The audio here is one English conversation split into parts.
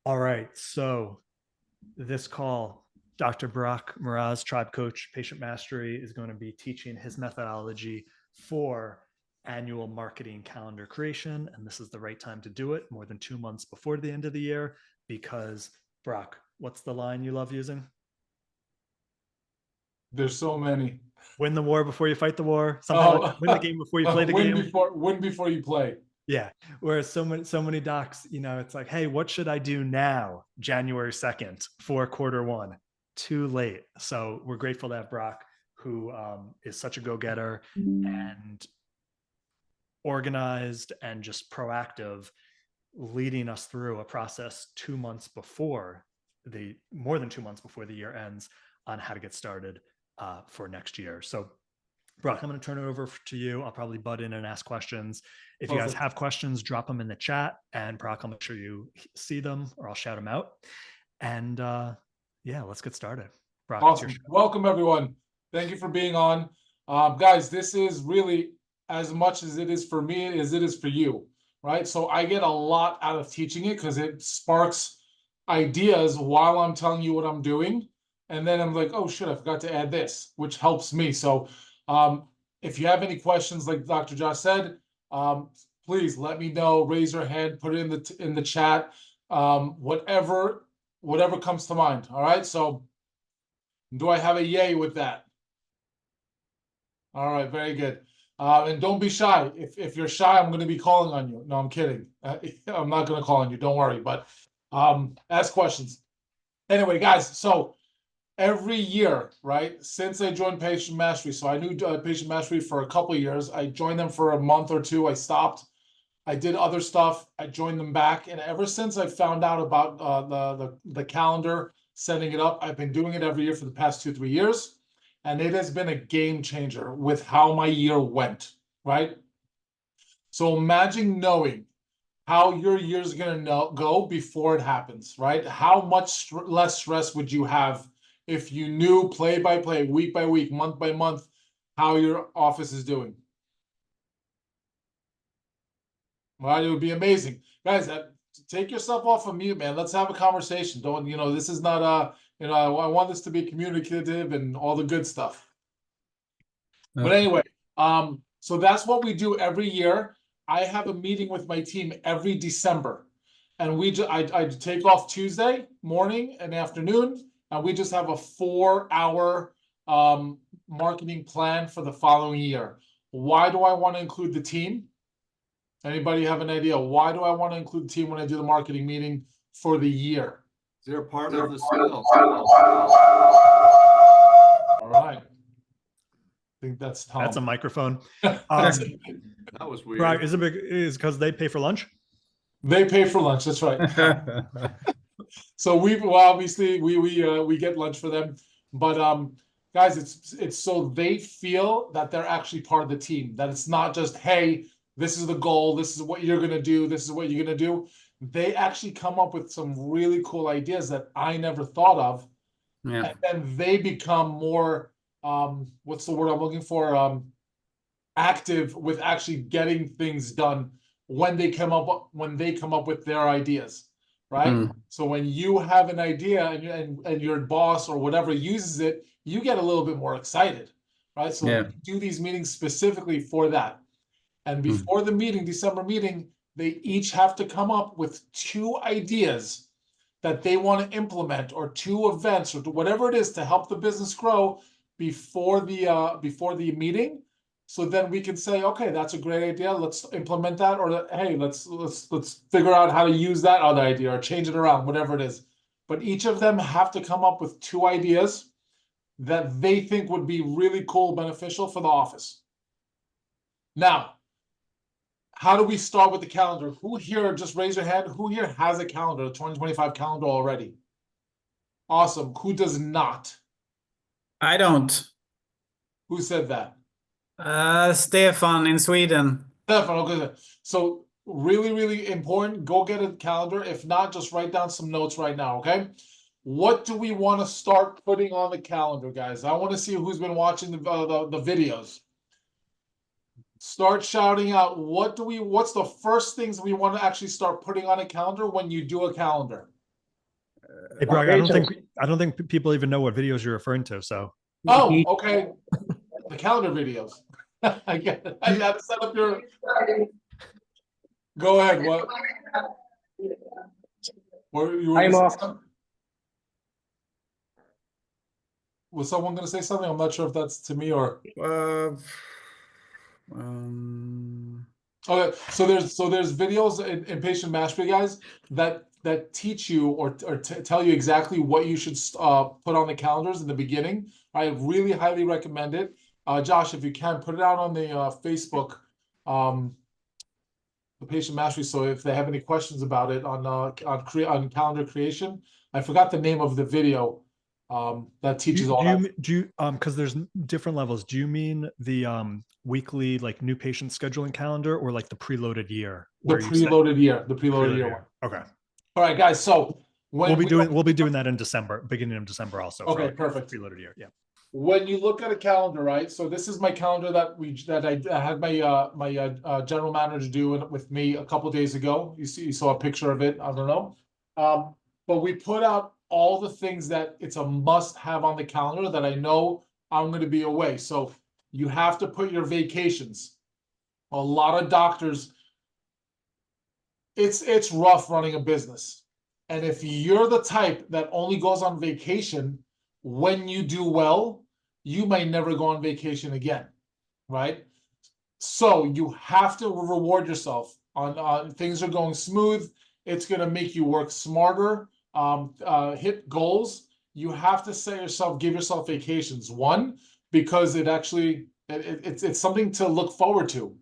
All right. So this call, Dr. Barak Meraz, tribe coach, patient mastery, is going to be teaching his methodology for annual marketing calendar creation. And this is the right time to do it more than 2 months before the end of the year because, Barak, what's the line you love using? There's so many. Win the war before you fight the war, something like that. Oh, Win the game before you play the game. win before you play. Yeah. Whereas so many docs, it's like, hey, what should I do now, January 2nd for quarter one? Too late. So we're grateful to have Brock, who is such a go-getter and organized and just proactive, leading us through a process 2 months before the more than 2 months before the year ends on how to get started for next year. So Brock, I'm going to turn it over to you. I'll probably butt in and ask questions. If you guys Perfect. have questions, drop them in the chat, and Brock, I'll make sure you see them or I'll shout them out. And yeah, let's get started. Brock, it's your Awesome. show. Welcome, everyone. Thank you for being on. Guys, this is really as much as it is for me as it is for you, right? So I get a lot out of teaching it because it sparks ideas while I'm telling you what I'm doing. And then I'm like, oh, shit, I forgot to add this, which helps me. So if you have any questions, like Dr. Josh said, please let me know. Raise your hand, put it in the chat, whatever comes to mind. All right. So do I have a yay with that? All right, very good. And don't be shy. If you're shy, I'm going to be calling on you. No, I'm kidding. I'm not going to call on you. Don't worry. But ask questions. Anyway, guys. So every year, right, since I joined Patient Mastery, so I knew Patient Mastery for a couple of years. I joined them for a month or two. I stopped. I did other stuff. I joined them back, and ever since I found out about the calendar, setting it up, I've been doing it every year for the past 2-3 years, and it has been a game changer with how my year went. Right. So imagine knowing how your year's gonna go before it happens. Right. How much less stress would you have if you knew play by play, week by week, month by month, how your office is doing? Right, it would be amazing. Guys, take yourself off of mute, man. Let's have a conversation. Don't, this is not I want this to be communicative and all the good stuff. But anyway, so that's what we do every year. I have a meeting with my team every December. And I take off Tuesday morning and afternoon, and we just have a 4-hour marketing plan for the following year. Why do I want to include the team? Anybody have an idea? Why do I want to include the team when I do the marketing meeting for the year? They're part of the sales. All right. I think that's Tom. That's a microphone. That was weird. Brock, is because they pay for lunch? They pay for lunch. That's right. So obviously we get lunch for them, but guys, it's so they feel that they're actually part of the team. That it's not just, hey, this is the goal, this is what you're gonna do, this is what you're gonna do. They actually come up with some really cool ideas that I never thought of. Yeah. And then they become more what's the word I'm looking for? Active with actually getting things done when they come up with their ideas, right? So when you have an idea and your boss or whatever uses it, you get a little bit more excited, right? So we do these meetings specifically for that. And before the meeting, December meeting, they each have to come up with 2 ideas that they want to implement, or 2 events, or whatever it is to help the business grow before the meeting. So then we can say, okay, that's a great idea. Let's implement that, or hey, let's figure out how to use that other idea or change it around, whatever it is. But each of them have to come up with 2 ideas that they think would be really cool, beneficial for the office. Now, how do we start with the calendar? Who here, just raise your hand, who here has a calendar, the 2025 calendar already? Awesome. Who does not? I don't. Who said that? Stefan in Sweden. Stefan, okay. So really, really important. Go get a calendar. If not, just write down some notes right now, okay? What do we want to start putting on the calendar, guys? I want to see who's been watching the videos. Start shouting out, what's the first things we want to actually start putting on a calendar when you do a calendar? Hey, Brock, I don't think people even know what videos you're referring to. So Oh, okay. The calendar videos. I get it. I gotta set up your. Go ahead. What? I'm off. Was someone going to say something? I'm not sure if that's to me or. Okay, so there's videos in patient mastery, guys, that teach you or tell you exactly what you should put on the calendars in the beginning. I really highly recommend it. Josh, if you can, put it out on the Facebook, the patient mastery. So if they have any questions about it on calendar creation, I forgot the name of the video that teaches all that. Do you because there's different levels. Do you mean the weekly like new patient scheduling calendar or like the preloaded year? The preloaded year one. Okay. All right, guys. So we'll be doing that in December, beginning of December also. Okay, for perfect. Preloaded year. Yeah. When you look at a calendar, right? So this is my calendar that I had my general manager do it with me a couple days ago. You saw a picture of it. I don't know. But we put out all the things that it's a must have on the calendar that I know I'm going to be away. So you have to put your vacations. A lot of doctors, it's rough running a business. And if you're the type that only goes on vacation when you do well, you may never go on vacation again, right? So you have to reward yourself on things are going smooth. It's going to make you work smarter, hit goals. You have to give yourself vacations. One, because it's something to look forward to,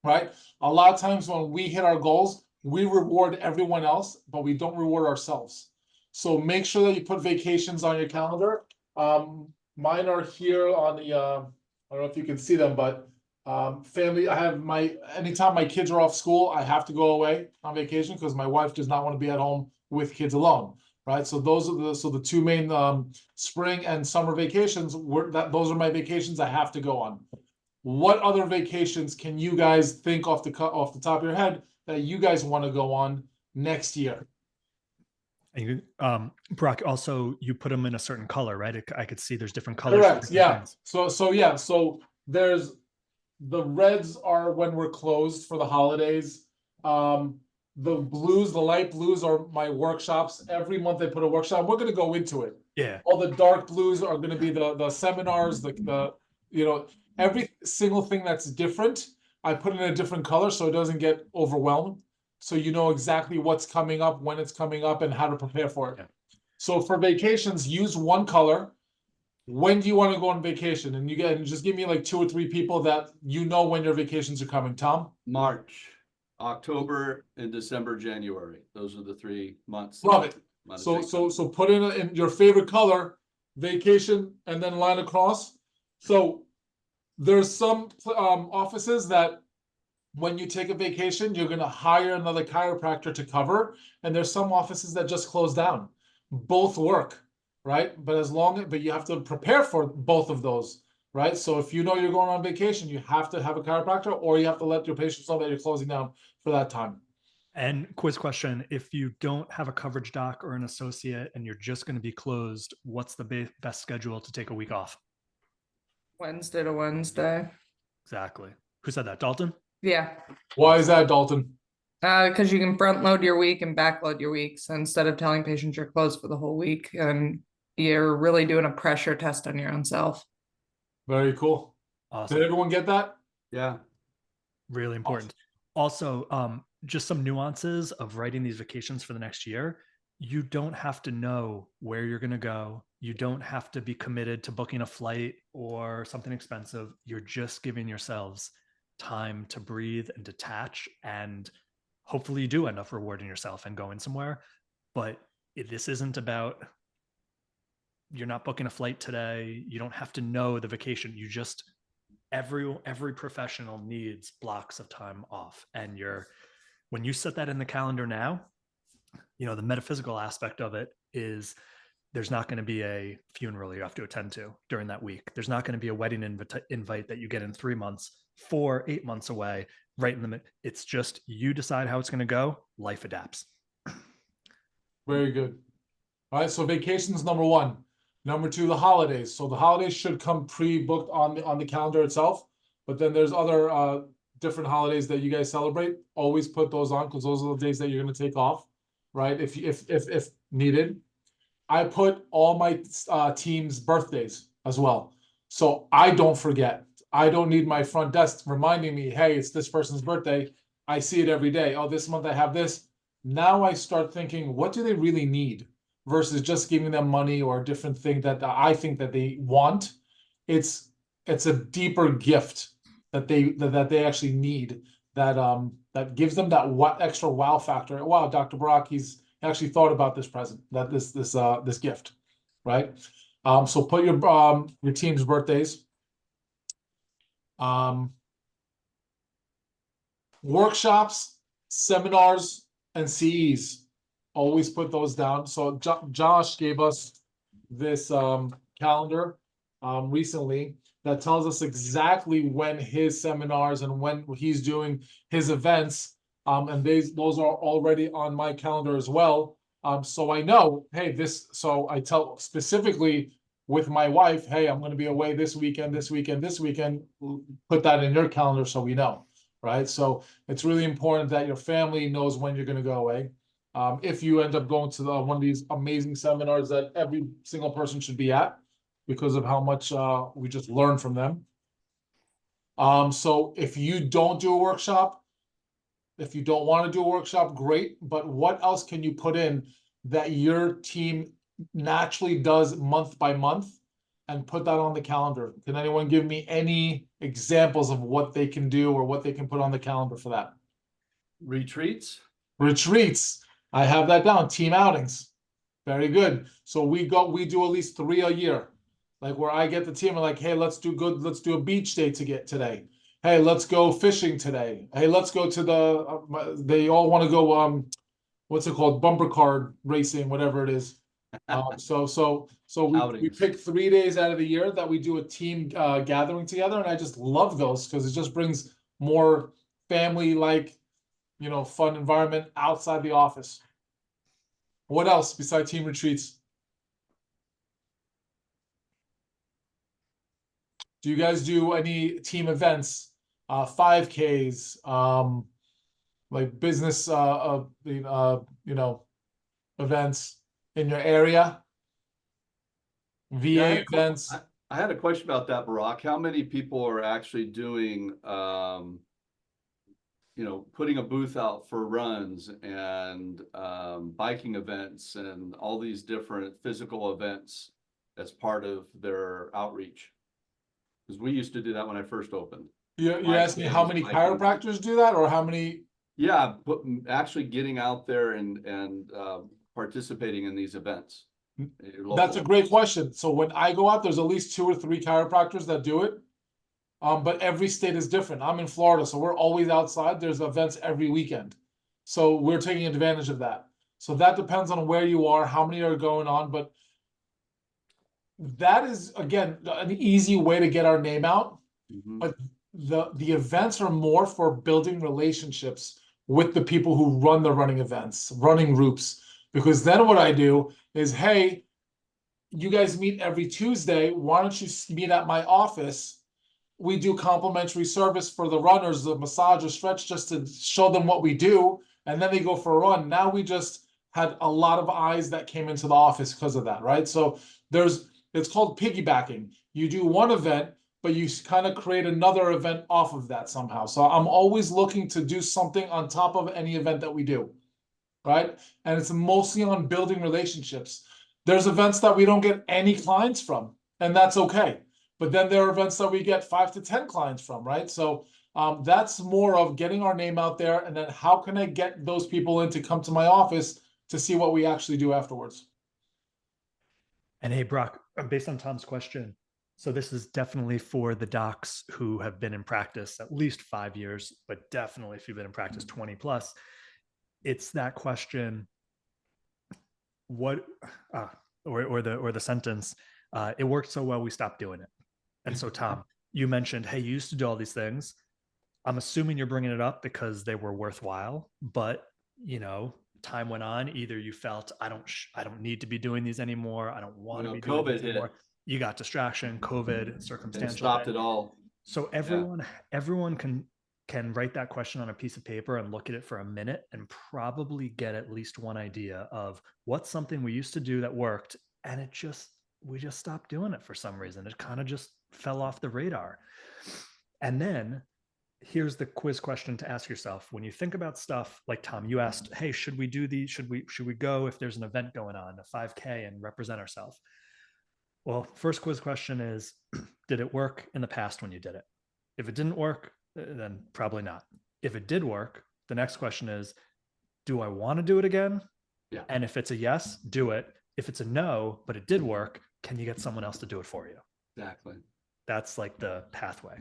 right? A lot of times when we hit our goals, we reward everyone else, but we don't reward ourselves. So make sure that you put vacations on your calendar. Mine are here on the, I don't know if you can see them, but family, anytime my kids are off school, I have to go away on vacation because my wife does not want to be at home with kids alone, right? So those are the two main spring and summer vacations. Those are my vacations I have to go on. What other vacations can you guys think off the top of your head that you guys want to go on next year? And Brock, also you put them in a certain color, right? I could see there's different colors. Correct. Yeah. So there's the reds are when we're closed for the holidays. The blues, the light blues are my workshops. Every month they put a workshop. We're going to go into it. Yeah. All the dark blues are going to be the seminars, every single thing that's different, I put in a different color so it doesn't get overwhelmed. So you know exactly what's coming up, when it's coming up, and how to prepare for it. Yeah. So for vacations, use one color. When do you want to go on vacation? And just give me like 2 or 3 people that you know when your vacations are coming. Tom? March, October, and December, January. Those are the 3 months. Love it. So put in your favorite color, vacation, and then line across. So there's some offices that when you take a vacation, you're going to hire another chiropractor to cover. And there's some offices that just close down. Both work, right? But you have to prepare for both of those, right? So if you know you're going on vacation, you have to have a chiropractor or you have to let your patients know that you're closing down for that time. And quiz question, if you don't have a coverage doc or an associate and you're just going to be closed, what's the best schedule to take a week off? Wednesday to Wednesday. Exactly. Who said that? Dalton? Yeah. Why is that, Dalton? Because you can front load your week and back load your week. So instead of telling patients you're closed for the whole week, and you're really doing a pressure test on your own self. Very cool. Awesome. Did everyone get that? Yeah. Really important. Awesome. Also, just some nuances of writing these vacations for the next year. You don't have to know where you're going to go. You don't have to be committed to booking a flight or something expensive. You're just giving yourselves time to breathe and detach, and hopefully you do end up rewarding yourself and going somewhere. But this isn't about, you're not booking a flight today. You don't have to know the vacation. You just, every professional needs blocks of time off. And when you set that in the calendar now, the metaphysical aspect of it is there's not going to be a funeral you have to attend to during that week. There's not going to be a wedding invite that you get in 3 months, 8 months away, right in the middle. It's just you decide how it's going to go. Life adapts. Very good. right? So vacations, number one. Number two, the holidays. So the holidays should come pre-booked on the calendar itself. But then there's other different holidays that you guys celebrate. Always put those on because those are the days that you're going to take off, right? If needed. I put all my team's birthdays as well. So I don't forget. I don't need my front desk reminding me, hey, it's this person's birthday. I see it every day. Oh, this month I have this. Now I start thinking, what do they really need versus just giving them money or a different thing that I think that they want. It's a deeper gift that they actually need that gives them that extra wow factor. Wow, Dr. Barak, he's actually thought about this present, that this gift, right? So put your team's birthdays. Workshops, seminars, and CEs. Always put those down. So Josh gave us this calendar recently that tells us exactly when his seminars and when he's doing his events. And those are already on my calendar as well. So I know, hey, so I tell specifically with my wife, hey, I'm going to be away this weekend. Put that in your calendar so we know, right? So it's really important that your family knows when you're going to go away. If you end up going to one of these amazing seminars that every single person should be at because of how much we just learn from them. So if you don't do a workshop, if you don't want to do a workshop, great. But what else can you put in that your team naturally does month by month and put that on the calendar? Can anyone give me any examples of what they can do or what they can put on the calendar for that? Retreats. Retreats. I have that down. Team outings. Very good. So we do at least 3 a year. Like where I get the team and like, hey, let's do a beach day today. Hey, let's go fishing today. Hey, let's go to they all want to go, what's it called? Bumper car racing, whatever it is. So we pick 3 days out of the year that we do a team gathering together. And I just love those because it just brings more family-like, fun environment outside the office. What else besides team retreats? Do you guys do any team events, 5Ks, like business, events in your area? VA events? I had a question about that, Barak. How many people are actually doing, putting a booth out for runs and biking events and all these different physical events as part of their outreach? Because we used to do that when I first opened. You're asking me how many chiropractors do that, or how many? Yeah, but actually getting out there and participating in these events. That's a great question. So when I go out, there's at least 2 or 3 chiropractors that do it. But every state is different. I'm in Florida, so we're always outside. There's events every weekend. So we're taking advantage of that. So that depends on where you are, how many are going on. But that is, again, an easy way to get our name out. Mm-hmm. But the events are more for building relationships with the people who run the running events, running groups. Because then what I do is, hey, you guys meet every Tuesday. Why don't you meet at my office? We do complimentary service for the runners, the massage or stretch, just to show them what we do. And then they go for a run. Now we just had a lot of eyes that came into the office because of that, right? So it's called piggybacking. You do one event, but you kind of create another event off of that somehow. So I'm always looking to do something on top of any event that we do, right? And it's mostly on building relationships. There's events that we don't get any clients from, and that's okay. But then there are events that we get 5 to 10 clients from, right? So that's more of getting our name out there. And then how can I get those people in to come to my office to see what we actually do afterwards? And hey, Brock, based on Tom's question, so this is definitely for the docs who have been in practice at least 5 years, but definitely if you've been in practice 20 plus, it's that question, what, or the sentence, it worked so well, we stopped doing it. And so Tom, you mentioned, hey, you used to do all these things. I'm assuming you're bringing it up because they were worthwhile, but time went on, either you felt I don't need to be doing these anymore. I don't want to Well, be doing COVID these hit. anymore. You got distraction, COVID, It circumstantial. stopped it all. So everyone can write that question on a piece of paper and look at it for a minute and probably get at least one idea of what's something we used to do that worked, and we just stopped doing it for some reason. It kind of just fell off the radar. And then here's the quiz question to ask yourself. When you think about stuff like Tom, you asked, hey, should we do these? Should we go if there's an event going on, a 5K, and represent ourselves? Well, first quiz question is, did it work in the past when you did it? If it didn't work, then probably not. If it did work, the next question is, do I want to do it again? Yeah. And if it's a yes, do it. If it's a no, but it did work, can you get someone else to do it for you? Exactly. That's like the pathway.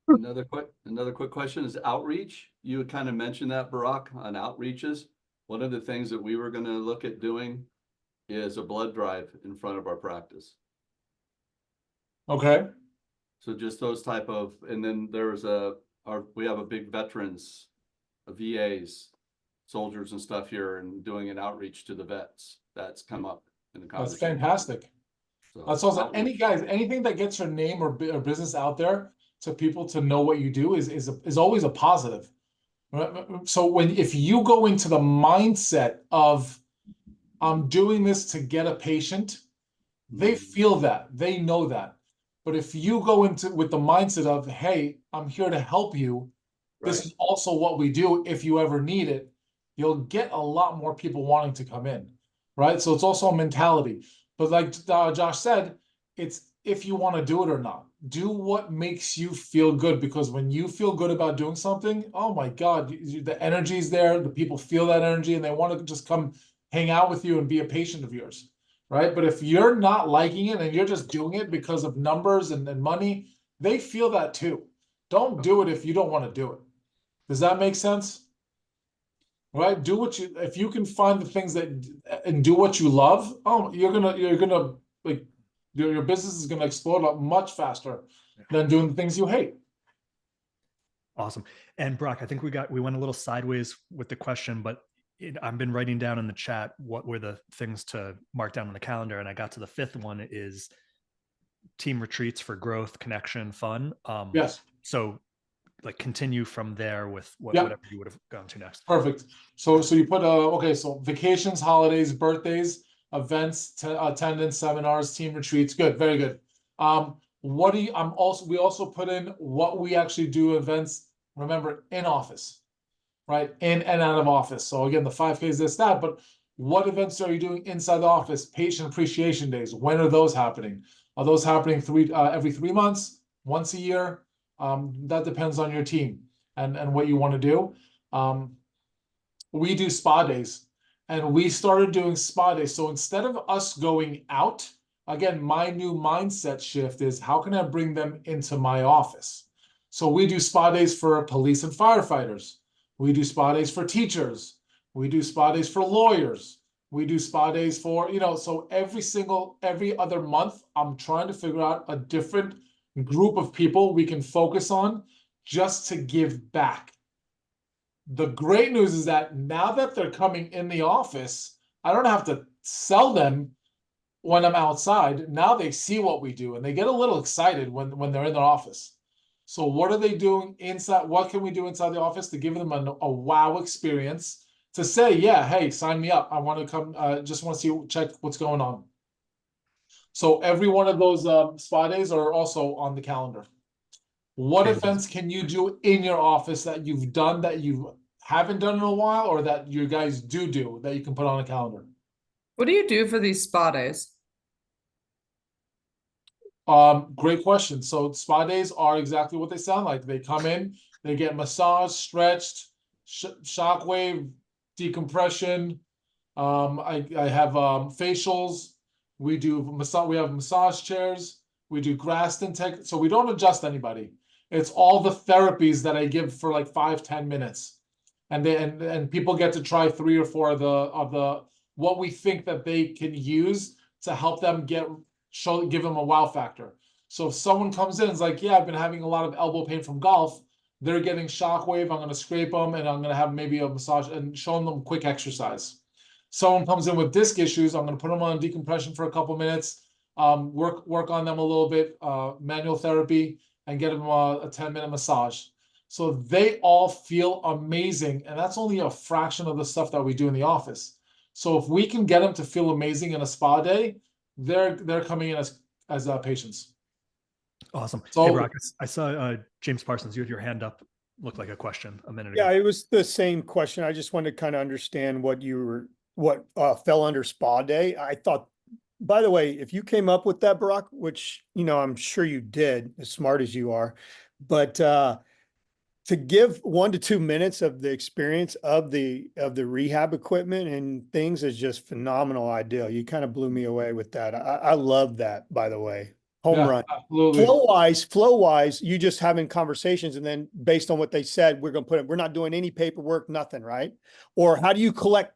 Another quick question is outreach. You had kind of mentioned that, Barak, on outreaches. One of the things that we were going to look at doing is a blood drive in front of our practice. Okay. So just those type of, and then there's we have a big veterans, VAs, soldiers and stuff here, and doing an outreach to the vets. That's come up in the That's conversation. fantastic. So, That's also outreach. anything that gets your name or business out there to people to know what you do is always a positive. So if you go into the mindset of I'm doing this to get a patient, they feel that, they know that. But if you go into with the mindset of, hey, I'm here to help you, this Right. is also what we do if you ever need it, you'll get a lot more people wanting to come in, right? So it's also a mentality. But like Josh said, it's if you want to do it or not. Do what makes you feel good, because when you feel good about doing something, oh my God, the energy is there, the people feel that energy and they want to just come hang out with you and be a patient of yours, right? But if you're not liking it and you're just doing it because of numbers and money, they feel that too. Don't do it if you don't want to do it. Does that make sense? Right? Do what you, if you can find the things that and do what you love, oh, you're gonna like your business is gonna explode up much faster than doing the things you hate. Awesome. And Brock, I think we went a little sideways with the question, but I've been writing down in the chat what were the things to mark down on the calendar, and I got to the fifth one is team retreats for growth, connection, fun. Yes. So like continue from there with Yep. whatever you would have gone to next. Perfect. So you put okay, so vacations, holidays, birthdays, events, attendance, seminars, team retreats. Good, very good. What do you, we also put in what we actually do events, remember, in office, right? In and out of office. So again, the 5Ks, this, that, but what events are you doing inside the office? Patient appreciation days. When are those happening? Are those happening every 3 months, once a year? That depends on your team and what you want to do. We do spa days, and we started doing spa days. So instead of us going out, again, my new mindset shift is how can I bring them into my office? So we do spa days for police and firefighters. We do spa days for teachers. We do spa days for lawyers. We do spa days for, so every other month, I'm trying to figure out a different group of people we can focus on just to give back. The great news is that now that they're coming in the office, I don't have to sell them when I'm outside. Now they see what we do and they get a little excited when they're in their office. So what are they doing inside? What can we do inside the office to give them a wow experience, to say, yeah, hey, sign me up. I want to come, just want to see, check what's going on. So every one of those spa days are also on the calendar. What events can you do in your office that you've done that you haven't done in a while, or that you guys do that you can put on a calendar? What do you do for these spa days? Great question. So spa days are exactly what they sound like. They come in, they get massaged, stretched, shockwave, decompression. I have facials. We do massage. We have massage chairs. We do Graston tech. So we don't adjust anybody. It's all the therapies that I give for like 5-10 minutes, and people get to try 3 or 4 of the what we think that they can use to help them give them a wow factor. So if someone comes in and is like, yeah, I've been having a lot of elbow pain from golf, they're getting shockwave. I'm gonna scrape them and I'm gonna have maybe a massage and showing them quick exercise. Someone comes in with disc issues, I'm gonna put them on decompression for a couple minutes, work on them a little bit, manual therapy, and get them a 10-minute massage. So they all feel amazing, and that's only a fraction of the stuff that we do in the office. So if we can get them to feel amazing in a spa day, they're coming in as patients. Awesome. So- Hey, Brock, I saw James Parsons, you had your hand up, looked like a question a minute ago. Yeah, it was the same question. I just wanted to kind of understand what fell under spa day. I thought, by the way, if you came up with that, Barak, which, I'm sure you did, as smart as you are, but to give 1 to 2 minutes of the experience of the rehab equipment and things is just phenomenal idea. You kind of blew me away with that. I love that, by the way. Home Yeah, run. absolutely. Flow wise, you just having conversations, and then based on what they said, we're not doing any paperwork, nothing, right? Or how do you collect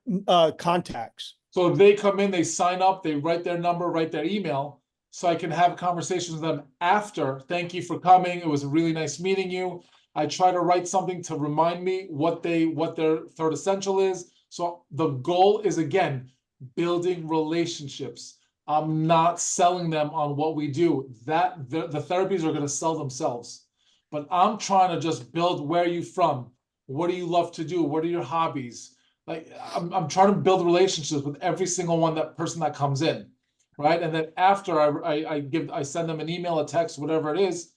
contacts? So they come in, they sign up, they write their number, write their email, so I can have conversations with them after. Thank you for coming. It was really nice meeting you. I try to write something to remind me what their third essential is. So the goal is, again, building relationships. I'm not selling them on what we do. That the therapies are going to sell themselves. But I'm trying to just build where you from. What do you love to do? What are your hobbies? Like I'm trying to build relationships with every single person that comes in, right? And then after I send them an email, a text, whatever it is.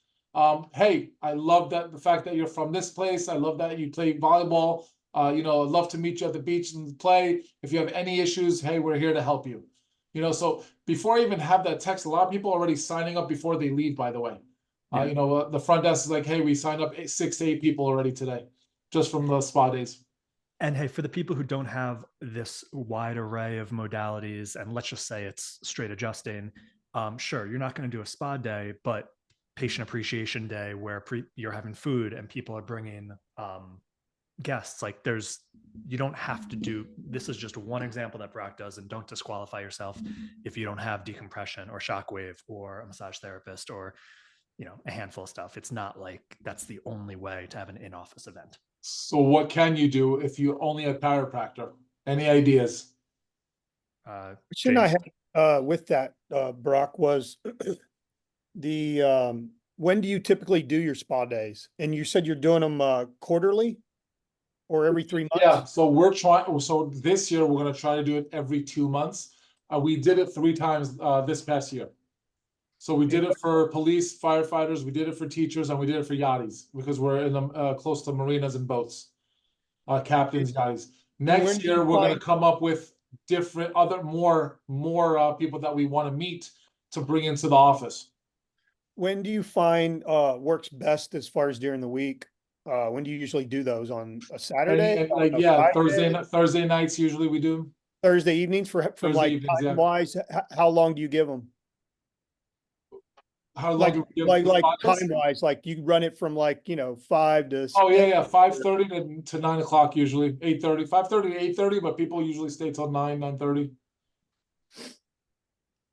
Hey, I love the fact that you're from this place. I love that you play volleyball. I'd love to meet you at the beach and play. If you have any issues, hey, we're here to help you. So before I even have that text, a lot of people are already signing up before they leave, by the way. Yeah. The front desk is like, hey, we signed up 6 to 8 people already today, just from the spa days. And hey, for the people who don't have this wide array of modalities, and let's just say it's straight adjusting, sure, you're not going to do a spa day, but patient appreciation day where you're having food and people are bringing guests, like you don't have to do, this is just one example that Brock does, and don't disqualify yourself if you don't have decompression or shockwave or a massage therapist or a handful of stuff. It's not like that's the only way to have an in-office event. So what can you do if you only have chiropractor? Any ideas? Question I had with that, Brock, was when do you typically do your spa days? And you said you're doing them quarterly or every 3 months? Yeah, so this year we're going to try to do it every 2 months. We did it 3 times this past year. So we did it for police, firefighters, we did it for teachers, and we did it for yachties because we're in the close to marinas and boats, captains, yachties. Next year we're going to come up with different more people that we want to meet to bring into the office. When do you find works best as far as during the week? When do you usually do those? On a Saturday? And Thursday nights usually we do. Thursday evenings from Thursday like evenings, time wise. How long do you give them? How long Like do we give like the time wise, like you run it from 5 to. Oh yeah, 5:30 to 9 o'clock usually. 8:30, 5:30 to 8:30, but people usually stay till 9:30.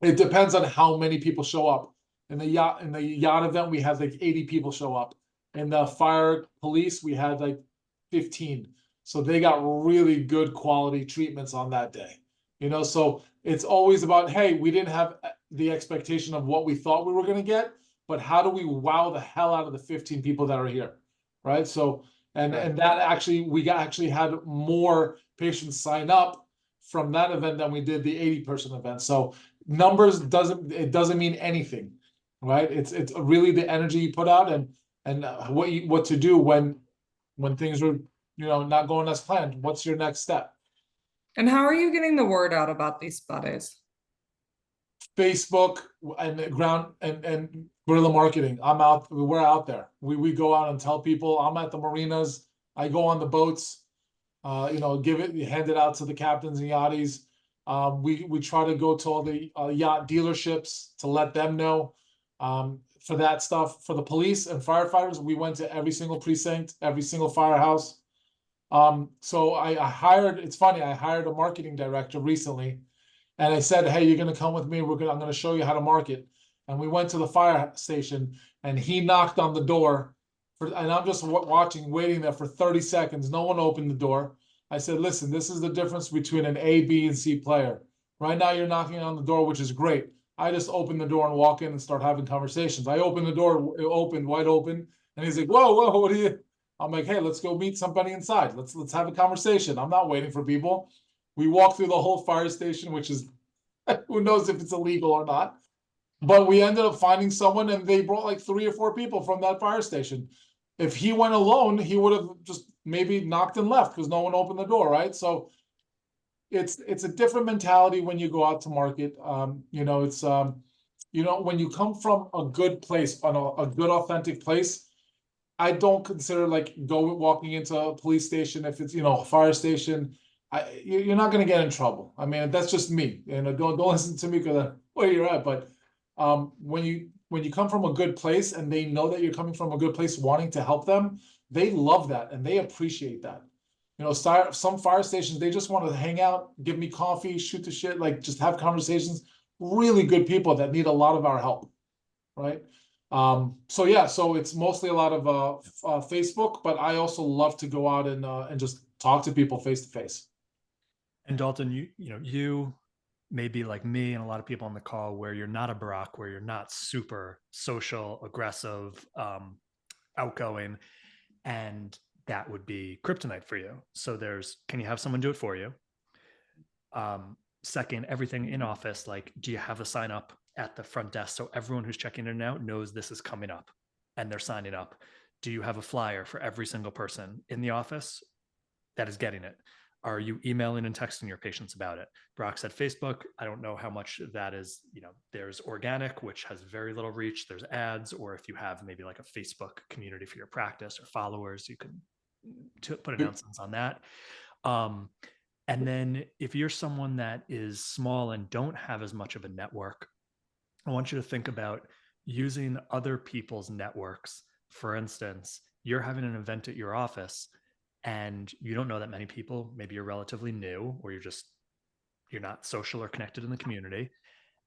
It depends on how many people show up. In the yacht event, we had like 80 people show up. In the fire police, we had like 15. So they got really good quality treatments on that day. So it's always about, hey, we didn't have the expectation of what we thought we were going to get, but how do we wow the hell out of the 15 people that are here, right? So and that actually we actually had more patients sign up from that event than we did the 80-person event. So numbers doesn't mean anything, right? It's really the energy you put out and what to do when things are not going as planned. What's your next step? And how are you getting the word out about these spa days? Facebook and ground and guerrilla marketing. We're out there. We go out and tell people. I'm at the marinas. I go on the boats. Hand it out to the captains and yachties. We try to go to all the yacht dealerships to let them know. For that stuff, for the police and firefighters, we went to every single precinct, every single firehouse. So I hired a marketing director recently, and I said, hey, you're going to come with me. I'm going to show you how to market. And we went to the fire station, and he knocked on the door and I'm just watching, waiting there for 30 seconds. No one opened the door. I said, listen, this is the difference between an A, B, and C player. Right now you're knocking on the door, which is great. I just open the door and walk in and start having conversations. I open the door, it opened wide open, and he's like, whoa, what are you? I'm like, hey, let's go meet somebody inside. Let's have a conversation. I'm not waiting for people. We walk through the whole fire station, which is who knows if it's illegal or not. But we ended up finding someone, and they brought like 3 or 4 people from that fire station. If he went alone, he would have just maybe knocked and left because no one opened the door, right? So it's a different mentality when you go out to market. You know, it's you know, when you come from a good place, on a good authentic place, I don't consider like walking into a police station, if it's, you know, a fire station. You're not going to get in trouble. I mean, that's just me. You know, don't listen to me because of where you're at. But when you come from a good place and they know that you're coming from a good place, wanting to help them, they love that and they appreciate that. You know, some fire stations, they just want to hang out, give me coffee, shoot the shit, like just have conversations. Really good people that need a lot of our help, right? So yeah, so it's mostly a lot of Facebook, but I also love to go out and just talk to people face to face. And Dalton, you may be like me and a lot of people on the call where you're not a Barak, where you're not super social, aggressive, outgoing, and that would be kryptonite for you. So can you have someone do it for you? Second, everything in office, like, do you have a sign up at the front desk so everyone who's checking in and out knows this is coming up and they're signing up? Do you have a flyer for every single person in the office that is getting it? Are you emailing and texting your patients about it? Brock said Facebook. I don't know how much that is. You know, there's organic, which has very little reach. There's ads, or if you have maybe like a Facebook community for your practice or followers, you can put announcements on that. And then if you're someone that is small and don't have as much of a network, I want you to think about using other people's networks. For instance, you're having an event at your office and you don't know that many people. Maybe you're relatively new, or you're not social or connected in the community.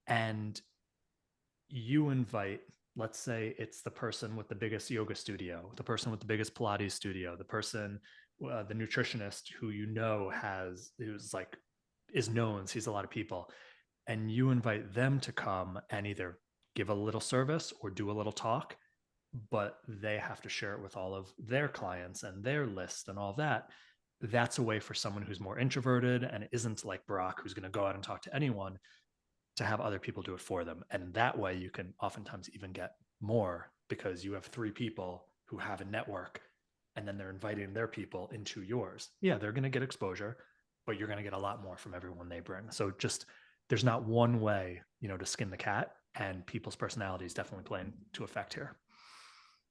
And you invite, let's say it's the person with the biggest yoga studio, the person with the biggest Pilates studio, the person, the nutritionist who is known, sees a lot of people. And you invite them to come and either give a little service or do a little talk, but they have to share it with all of their clients and their list and all that. That's a way for someone who's more introverted and isn't like Barak, who's going to go out and talk to anyone, to have other people do it for them. And that way you can oftentimes even get more because you have 3 people who have a network and then they're inviting their people into yours. Yeah, they're going to get exposure, but you're going to get a lot more from everyone they bring. So just, there's not one way, to skin the cat, and people's personalities definitely play into effect here.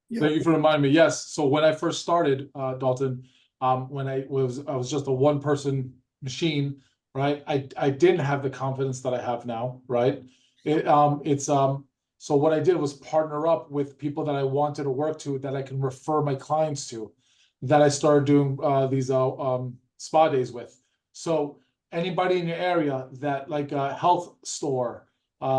Yeah. Thank you for reminding me. Yes. So when I first started, Dalton, when I was just a 1-person machine, right? I didn't have the confidence that I have now, right? So what I did was partner up with people that I wanted to work to, that I can refer my clients to, that I started doing these spa days with. So anybody in your area that, like a health store,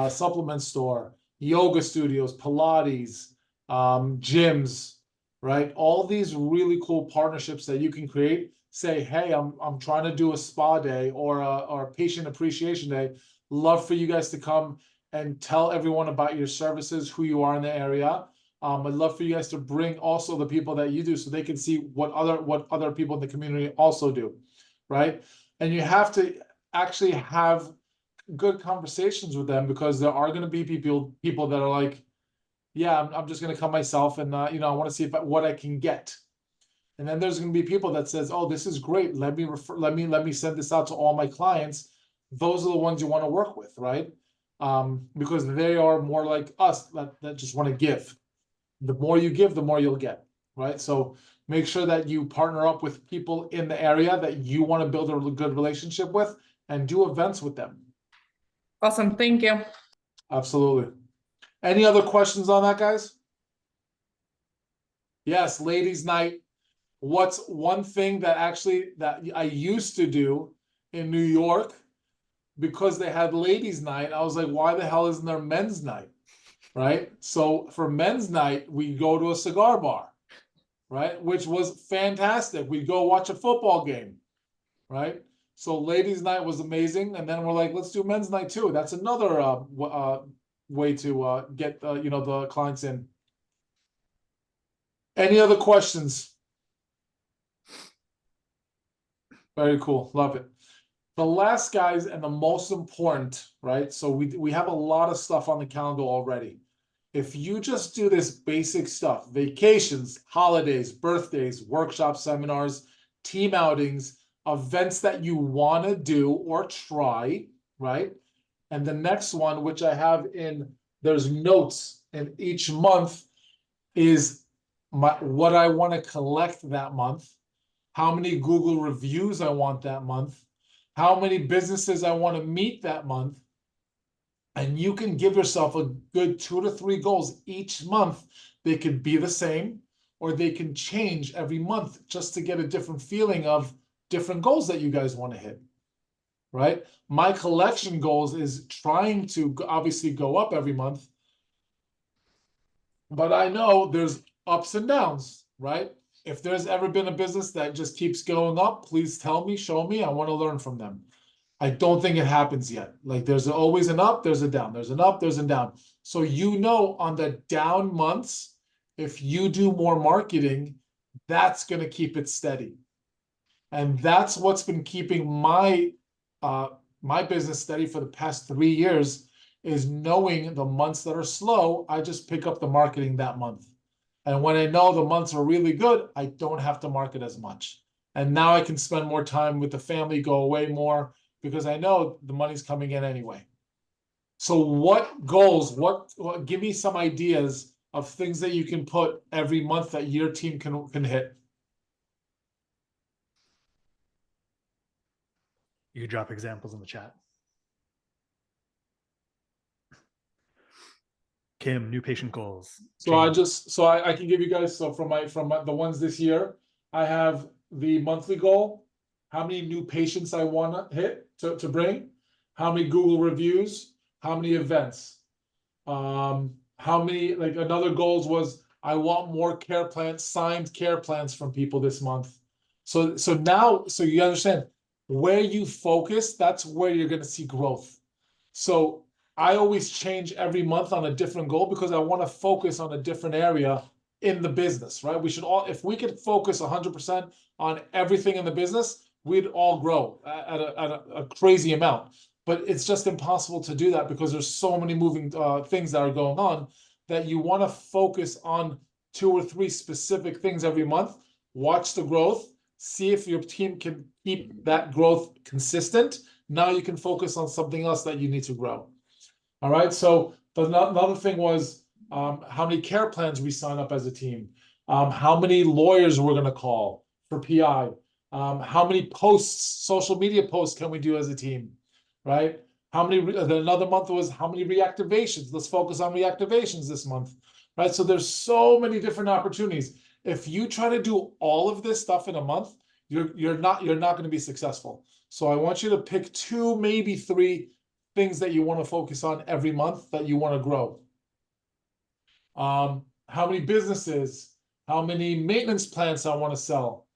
supplement store, yoga studios, Pilates, gyms, right? All these really cool partnerships that you can create. Say, hey, I'm trying to do a spa day or a patient appreciation day. Love for you guys to come and tell everyone about your services, who you are in the area. I'd love for you guys to bring also the people that you do, so they can see what other people in the community also do, right? And you have to actually have good conversations with them, because there are going to be people that are like, yeah, I'm just going to come myself, and I want to see what I can get. And then there's going to be people that says, oh, this is great. Let me send this out to all my clients. Those are the ones you want to work with, right? Because they are more like us, that just want to give. The more you give, the more you'll get, right? So make sure that you partner up with people in the area that you want to build a good relationship with, and do events with them. Awesome. Thank you. Absolutely. Any other questions on that, guys? Yes, ladies' night. What's one thing that I used to do in New York, because they had ladies' night? I was like, why the hell isn't there men's night? Right? So for men's night, we go to a cigar bar, right? Which was fantastic. We'd go watch a football game, right? So ladies' night was amazing, and then we're like, let's do men's night too. That's another way to get the clients in. Any other questions? Very cool, love it. The last, guys, and the most important, right? So we have a lot of stuff on the calendar already. If you just do this basic stuff, vacations, holidays, birthdays, workshops, seminars, team outings, events that you want to do or try, right? And the next one, which I have there's notes in each month, is what I want to collect that month, how many Google reviews I want that month, how many businesses I want to meet that month. And you can give yourself a good 2 to 3 goals each month. They could be the same, or they can change every month just to get a different feeling of different goals that you guys want to hit, right? My collection goals is trying to obviously go up every month, but I know there's ups and downs, right? If there's ever been a business that just keeps going up, please tell me, show me. I want to learn from them. I don't think it happens yet. Like there's always an up, there's a down, there's an up, there's a down. So on the down months, if you do more marketing, that's going to keep it steady. And that's what's been keeping my business steady for the past 3 years, is knowing the months that are slow, I just pick up the marketing that month. And when I know the months are really good, I don't have to market as much. And now I can spend more time with the family, go away more, because I know the money's coming in anyway. So what goals, give me some ideas of things that you can put every month that your team can hit. You could drop examples in the chat. Kim, new patient goals. So I can give you guys, so from the ones this year, I have the monthly goal, how many new patients I want to hit to bring, how many Google reviews, how many events, how many, like another goals was I want more signed care plans from people this month. So now, so you understand where you focus, that's where you're going to see growth. So I always change every month on a different goal because I want to focus on a different area in the business, right? If we could focus 100% on everything in the business, we'd all grow at a crazy amount. But it's just impossible to do that because there's so many moving things that are going on, that you want to focus on 2 or 3 specific things every month, watch the growth, see if your team can keep that growth consistent. Now you can focus on something else that you need to grow. All right, so another thing was how many care plans we sign up as a team, how many lawyers we're going to call for PI, how many social media posts can we do as a team, right? Another month was how many reactivations. Let's focus on reactivations this month, right? So there's so many different opportunities. If you try to do all of this stuff in a month, you're not going to be successful. So I want you to pick 2, maybe 3 things that you want to focus on every month that you want to grow. How many businesses, how many maintenance plans I want to sell,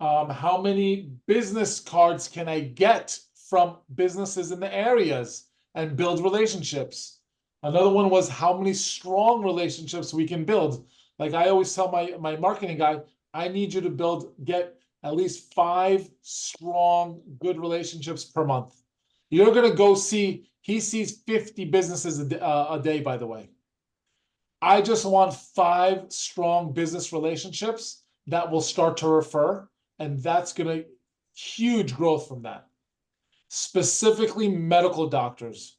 how many business cards can I get from businesses in the areas and build relationships. Another one was how many strong relationships we can build. Like I always tell my marketing guy, I need you to get at least 5 strong, good relationships per month. You're going to go he sees 50 businesses a day, by the way. I just want 5 strong business relationships that will start to refer, and that's going to huge growth from that. Specifically medical doctors.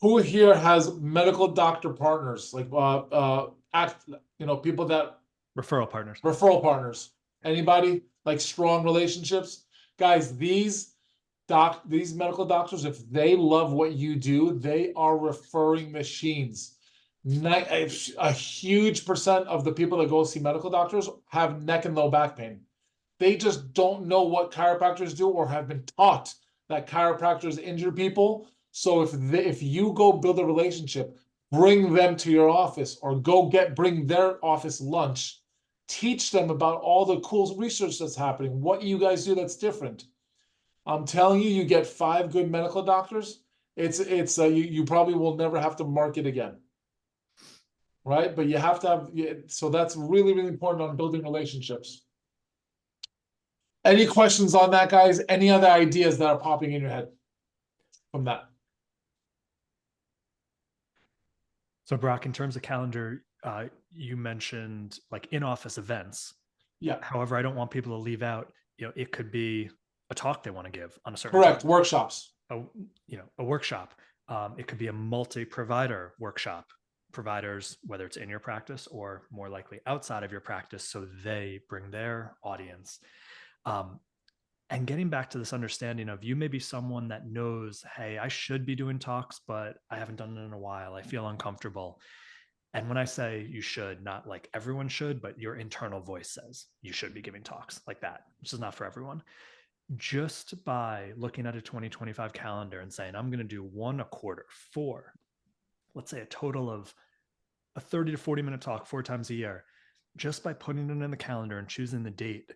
Who here has medical doctor partners, like people that Referral partners. Anybody like strong relationships? Guys, these medical doctors, if they love what you do, they are referring machines. A huge percent of the people that go see medical doctors have neck and low back pain. They just don't know what chiropractors do or have been taught that chiropractors injure people. So if you go build a relationship, bring them to your office or bring their office lunch, teach them about all the cool research that's happening, what you guys do that's different. I'm telling you, you get 5 good medical doctors, you probably will never have to market again. Right? But you have to have, so that's really, really important on building relationships. Any questions on that, guys? Any other ideas that are popping in your head from that? So Brock, in terms of calendar, you mentioned like in-office events. Yeah, However, I don't want people to leave out, it could be a talk they want to give on a certain correct. topic, Workshops. a workshop. It could be a multi-provider workshop. Providers, whether it's in your practice or more likely outside of your practice, so they bring their audience. And getting back to this understanding of, you may be someone that knows, hey, I should be doing talks, but I haven't done it in a while. I feel uncomfortable. And when I say you should, not like everyone should, but your internal voice says you should be giving talks like that, which is not for everyone. Just by looking at a 2025 calendar and saying, I'm going to do 1 a quarter for, let's say, a total of a 30 to 40-minute talk 4 times a year, just by putting it in the calendar and choosing the date,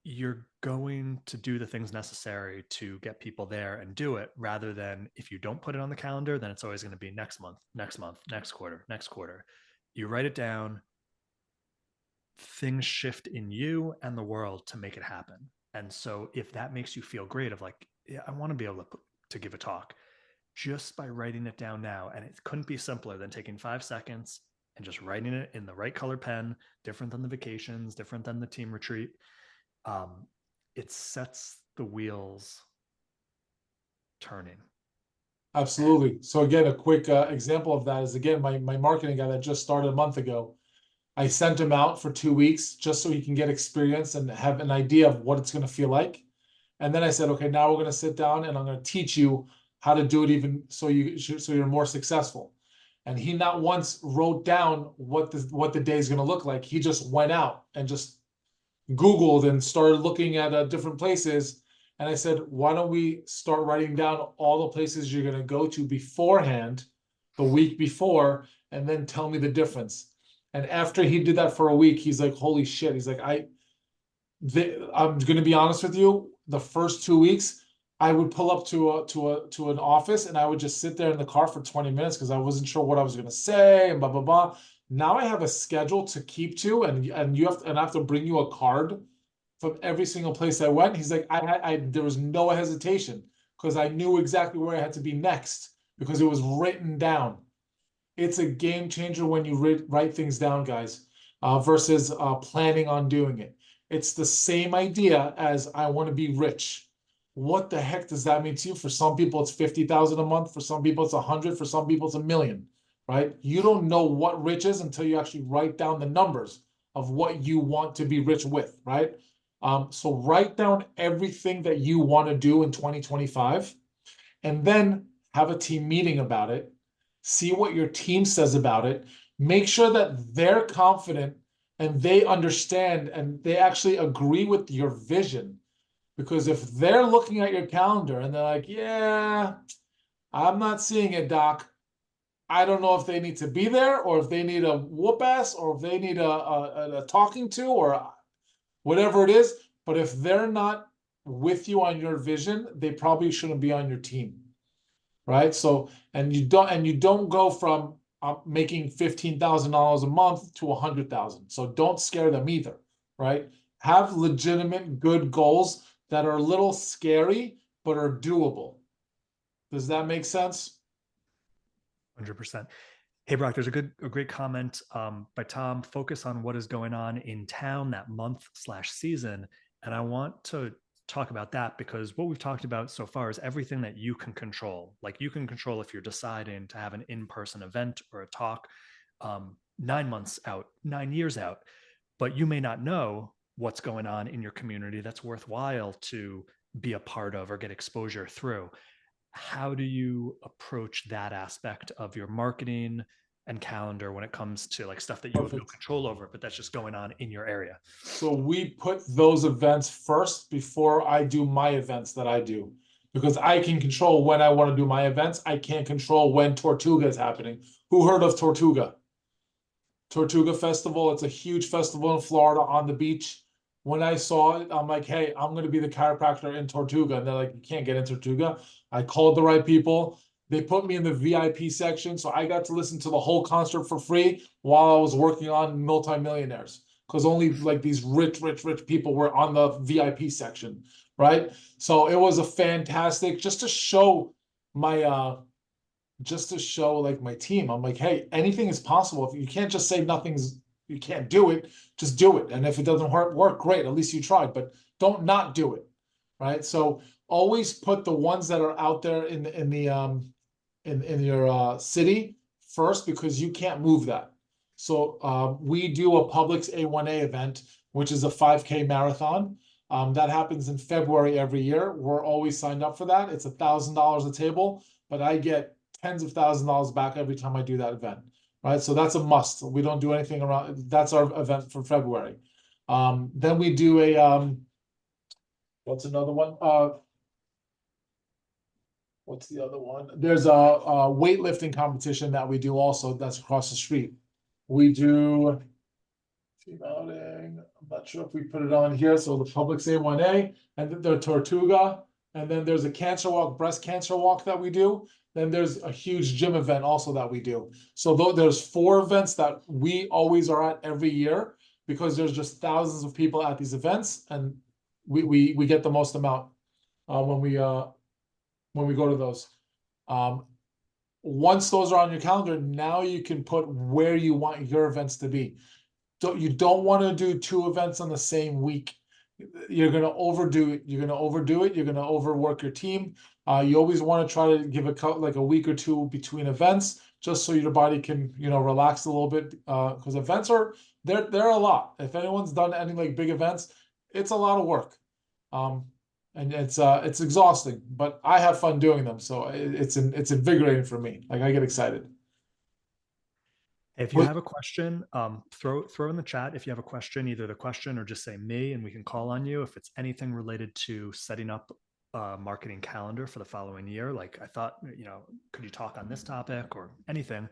you're going to do the things necessary to get people there and do it, rather than if you don't put it on the calendar, then it's always going to be next month, next quarter, next quarter. You write it down, things shift in you and the world to make it happen. And so if that makes you feel great of like, yeah, I want to be able to give a talk, just by writing it down now, and it couldn't be simpler than taking 5 seconds and just writing it in the right color pen, different than the vacations, different than the team retreat. It sets the wheels turning. Absolutely. So again, a quick example of that is, again, my marketing guy that just started a month ago. I sent him out for 2 weeks just so he can get experience and have an idea of what it's going to feel like. And then I said, okay, now we're going to sit down and I'm going to teach you how to do it even so you're more successful. And he not once wrote down what the day is going to look like. He just went out and just Googled and started looking at different places. And I said, why don't we start writing down all the places you're going to go to beforehand, the week before, and then tell me the difference. And after he did that for a week, he's like, holy shit. He's like, I'm going to be honest with you. The first 2 weeks, I would pull up to an office and I would just sit there in the car for 20 minutes because I wasn't sure what I was going to say and blah, blah, blah. Now I have a schedule to keep to, and I have to bring you a card from every single place I went. He's like, there was no hesitation because I knew exactly where I had to be next because it was written down. It's a game changer when you write things down, guys, versus planning on doing it. It's the same idea as I want to be rich. What the heck does that mean to you? For some people, it's 50,000 a month. For some people, it's 100. For some people, it's 1 million. Right? You don't know what rich is until you actually write down the numbers of what you want to be rich with, right? So write down everything that you want to do in 2025 and then have a team meeting about it. See what your team says about it. Make sure that they're confident and they understand and they actually agree with your vision. Because if they're looking at your calendar and they're like, yeah, I'm not seeing it, doc. I don't know if they need to be there or if they need a whoop ass or if they need a talking to or whatever it is. But if they're not with you on your vision, they probably shouldn't be on your team. Right. So, and you don't go from making $15,000 a month to 100,000. So don't scare them either. Right. Have legitimate good goals that are a little scary, but are doable. Does that make sense? 100%. Hey, Brock, there's a great comment by Tom. Focus on what is going on in town that month/season. And I want to talk about that because what we've talked about so far is everything that you can control. Like you can control if you're deciding to have an in-person event or a talk 9 months out, 9 years out, but you may not know what's going on in your community that's worthwhile to be a part of or get exposure through. How do you approach that aspect of your marketing and calendar when it comes to like stuff that you have no control over, but that's just going on in your area? So we put those events first before I do my events that I do, because I can control when I want to do my events. I can't control when Tortuga is happening. Who heard of Tortuga? Tortuga Festival. It's a huge festival in Florida on the beach. When I saw it, I'm like, hey, I'm going to be the chiropractor in Tortuga. And they're like, you can't get in Tortuga. I called the right people. They put me in the VIP section. So I got to listen to the whole concert for free while I was working on Multimillionaires. Because only like these rich people were on the VIP section, right? So it was a fantastic, just to show my like my team. I'm like, hey, anything is possible. If you can't just say nothing's, you can't do it, just do it. And if it doesn't work, great. At least you tried, but don't not do it, right? So always put the ones that are out there in your city first, because you can't move that. So we do a Publix A1A event, which is a 5K marathon. That happens in February every year. We're always signed up for that. It's $1,000 a table, but I get tens of thousands of dollars back every time I do that event, right? So that's a must. We don't do anything around. That's our event for February. Then we do a what's another one? What's the other one? There's a weightlifting competition that we do also. That's across the street. We do team outing. I'm not sure if we put it on here. So the Publix A1A and the Tortuga, and then there's a cancer walk, breast cancer walk that we do. Then there's a huge gym event also that we do. So there's 4 events that we always are at every year, because there's just thousands of people at these events, and we get the most amount when we go to those. Once those are on your calendar, now you can put where you want your events to be. You don't want to do 2 events on the same week. You're going to overdo it. You're going to overdo it. You're going to overwork your team. You always want to try to give like a week or 2 between events, just so your body can, relax a little bit. Because events they're a lot. If anyone's done any like big events, it's a lot of work. And it's exhausting, but I have fun doing them. So it's invigorating for me. Like, I get excited. If you have a question, throw in the chat if you have a question, either the question or just say me, and we can call on you. If it's anything related to setting up a marketing calendar for the following year, like I thought, could you talk on this topic or anything?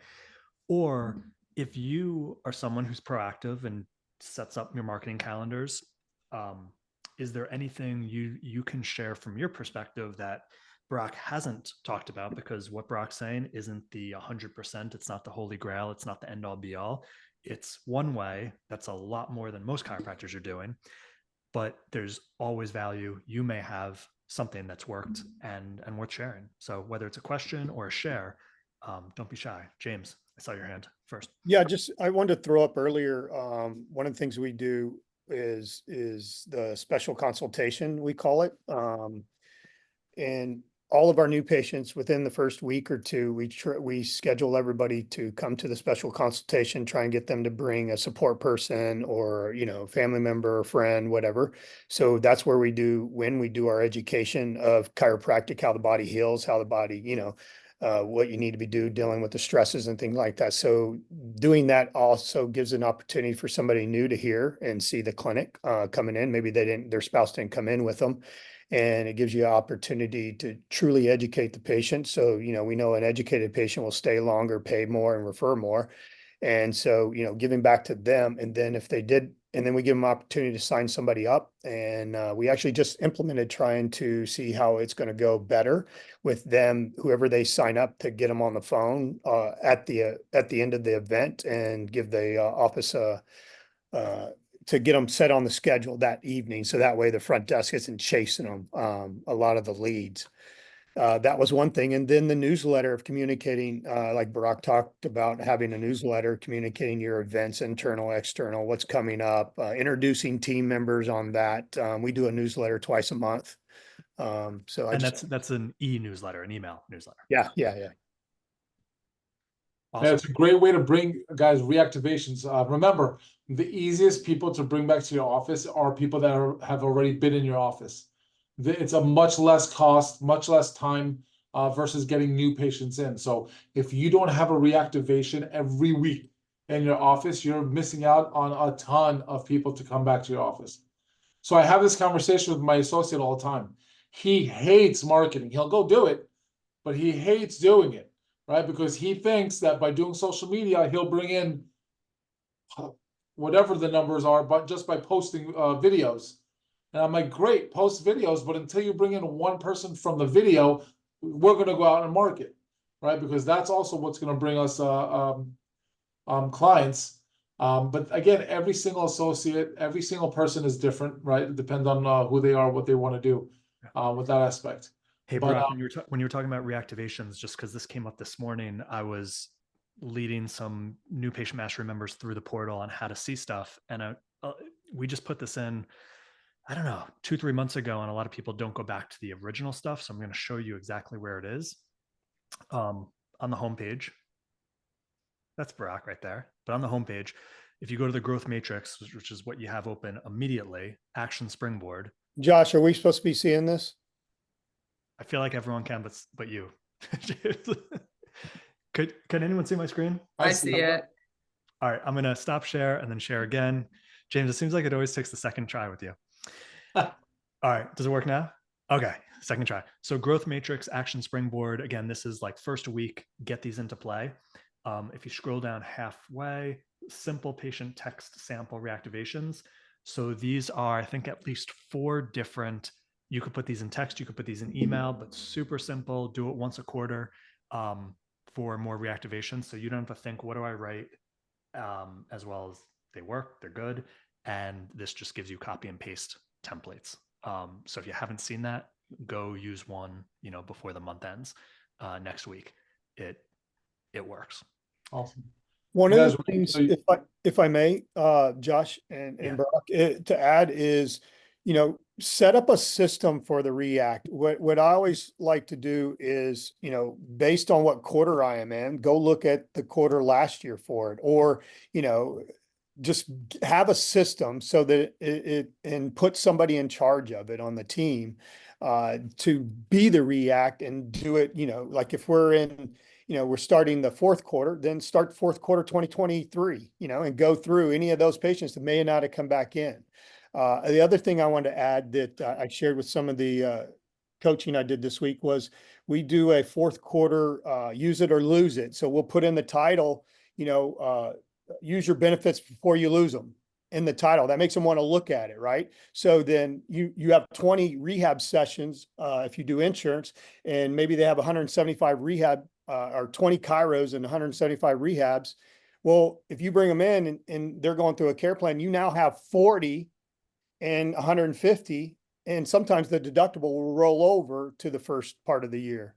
Or if you are someone who's proactive and sets up your marketing calendars, is there anything you can share from your perspective that Barak hasn't talked about? Because what Barak's saying isn't the 100%. It's not the holy grail. It's not the end all be all. It's one way. That's a lot more than most chiropractors are doing, but there's always value. You may have something that's worked and worth sharing. So whether it's a question or a share, don't be shy. James, I saw your hand first. Yeah, I wanted to throw up earlier. One of the things we do is the special consultation, we call it. And all of our new patients, within the first week or 2, we schedule everybody to come to the special consultation, try and get them to bring a support person or, family member or friend, whatever. So that's where when we do our education of chiropractic, how the body heals, how the body, what you need to be dealing with the stresses and things like that. So doing that also gives an opportunity for somebody new to hear and see the clinic coming in. Maybe their spouse didn't come in with them. And it gives you an opportunity to truly educate the patient. So, we know an educated patient will stay longer, pay more, and refer more. And so, giving back to them. And then if they did, and then we give them an opportunity to sign somebody up. And we actually just implemented trying to see how it's going to go better with them, whoever they sign up, to get them on the phone at the end of the event, and give the office to get them set on the schedule that evening. So that way the front desk isn't chasing them, a lot of the leads. That was one thing. And then the newsletter of communicating, like Barak talked about, having a newsletter, communicating your events, internal, external, what's coming up, introducing team members on that. We do a newsletter twice a month. That's an e-newsletter, an email newsletter. Yeah. Awesome. Yeah, it's a great way to bring guys reactivations. Remember, the easiest people to bring back to your office are people that have already been in your office. It's a much less cost, much less time versus getting new patients in. So if you don't have a reactivation every week in your office, you're missing out on a ton of people to come back to your office. So I have this conversation with my associate all the time. He hates marketing. He'll go do it, but he hates doing it. Right? Because he thinks that by doing social media, he'll bring in whatever the numbers are, but just by posting videos. And I'm like, great, post videos, but until you bring in one person from the video, we're going to go out and market, right? Because that's also what's going to bring us clients. But again, every single associate, every single person is different, right? It depends on who they are, what they want to do with that aspect. Hey, But, Brock, when you were talking about reactivations, just because this came up this morning, I was leading some new patient mastery members through the portal on how to see stuff. And we just put this in, I don't know, 2-3 months ago, and a lot of people don't go back to the original stuff. So I'm going to show you exactly where it is on the homepage. That's Barak right there. But on the homepage, if you go to the growth matrix, which is what you have open immediately, action springboard. Josh, are we supposed to be seeing this? I feel like everyone can, but you. Can anyone see my screen? I see it. All right, I'm gonna stop share and then share again. James, it seems like it always takes the second try with you. All right, does it work now? Okay, second try. So growth matrix, action springboard. Again, this is like first week, get these into play. If you scroll down halfway, simple patient text sample reactivations. So these are, I think, at least 4 different, you could put these in text, you could put these in email, but super simple, do it once a quarter for more reactivations. So you don't have to think, what do I write? As well as they work, they're good. And this just gives you copy and paste templates. So if you haven't seen that, go use one, before the month ends next week. It works. awesome. One You of guys the things, really- if I may, Josh and Yeah. Barak, to add is, set up a system for the React. What I always like to do is, based on what quarter I am in, go look at the quarter last year for it, or, just have a system so that it and put somebody in charge of it on the team to be the React and do it, like if we're in, we're starting the fourth quarter, then start fourth quarter 2023, and go through any of those patients that may not have come back in. The other thing I wanted to add that I shared with some of the coaching I did this week was we do a fourth quarter use it or lose it. So we'll put in the title, use your benefits before you lose them in the title. That makes them want to look at it, right? So then you have 20 rehab sessions if you do insurance, and maybe they have 175 rehab or 20 chiros and 175 rehabs. Well, if you bring them in and they're going through a care plan, you now have 40 and 150, and sometimes the deductible will roll over to the first part of the year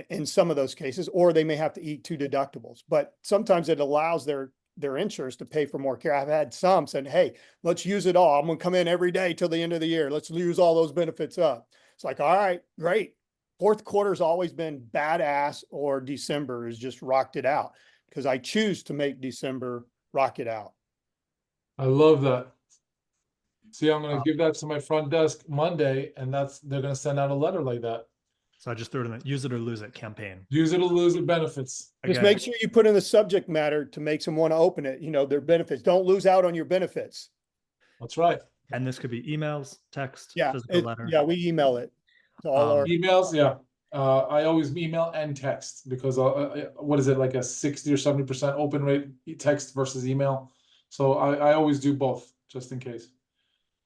in some of those cases, or they may have to eat 2 deductibles. But sometimes it allows their insurance to pay for more care. I've had some saying, hey, let's use it all. I'm going to come in every day till the end of the year. Let's use all those benefits up. It's like, all right, great. Fourth quarter's always been badass, or December is just rocked it out, because I choose to make December rock it out. I love that. See, I'm going to give that to my front desk Monday, and they're going to send out a letter like that. So I just threw it in the use it or lose it campaign. Use it or lose it benefits. Just Again, make sure you put in the subject matter to make them want to open it, their benefits. Don't lose out on your benefits. That's right. and this could be emails, text, Yeah, physical letter. yeah, we email it to all our. Emails, yeah. I always email and text because what is it, like a 60 or 70% open rate text versus email? So I always do both just in case.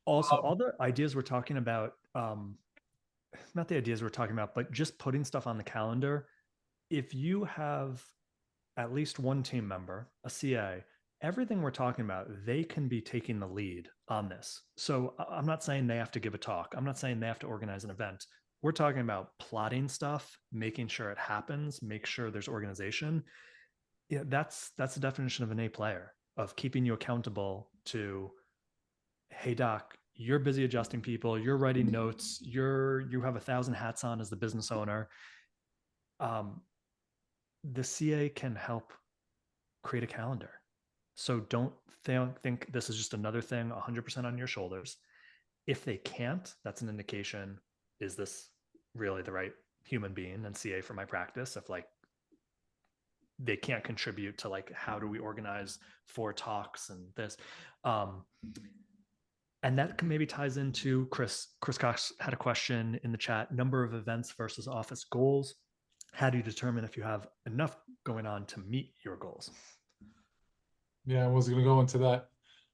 Also, all the ideas we're talking about, not the ideas we're talking about, but just putting stuff on the calendar. If you have at least one team member, a CA, everything we're talking about, they can be taking the lead on this. So I'm not saying they have to give a talk. I'm not saying they have to organize an event. We're talking about plotting stuff, making sure it happens, make sure there's organization. Yeah, that's the definition of an A player, of keeping you accountable to, hey doc, you're busy adjusting people, you're writing notes, you have 1,000 hats on as the business owner. The CA can help create a calendar. So don't think this is just another thing 100% on your shoulders. If they can't, that's an indication, is this really the right human being and CA for my practice? If like they can't contribute to like, how do we organize 4 talks and this? And that maybe ties into Chris Cox had a question in the chat, number of events versus office goals. How do you determine if you have enough going on to meet your goals? Yeah, I was gonna go into that.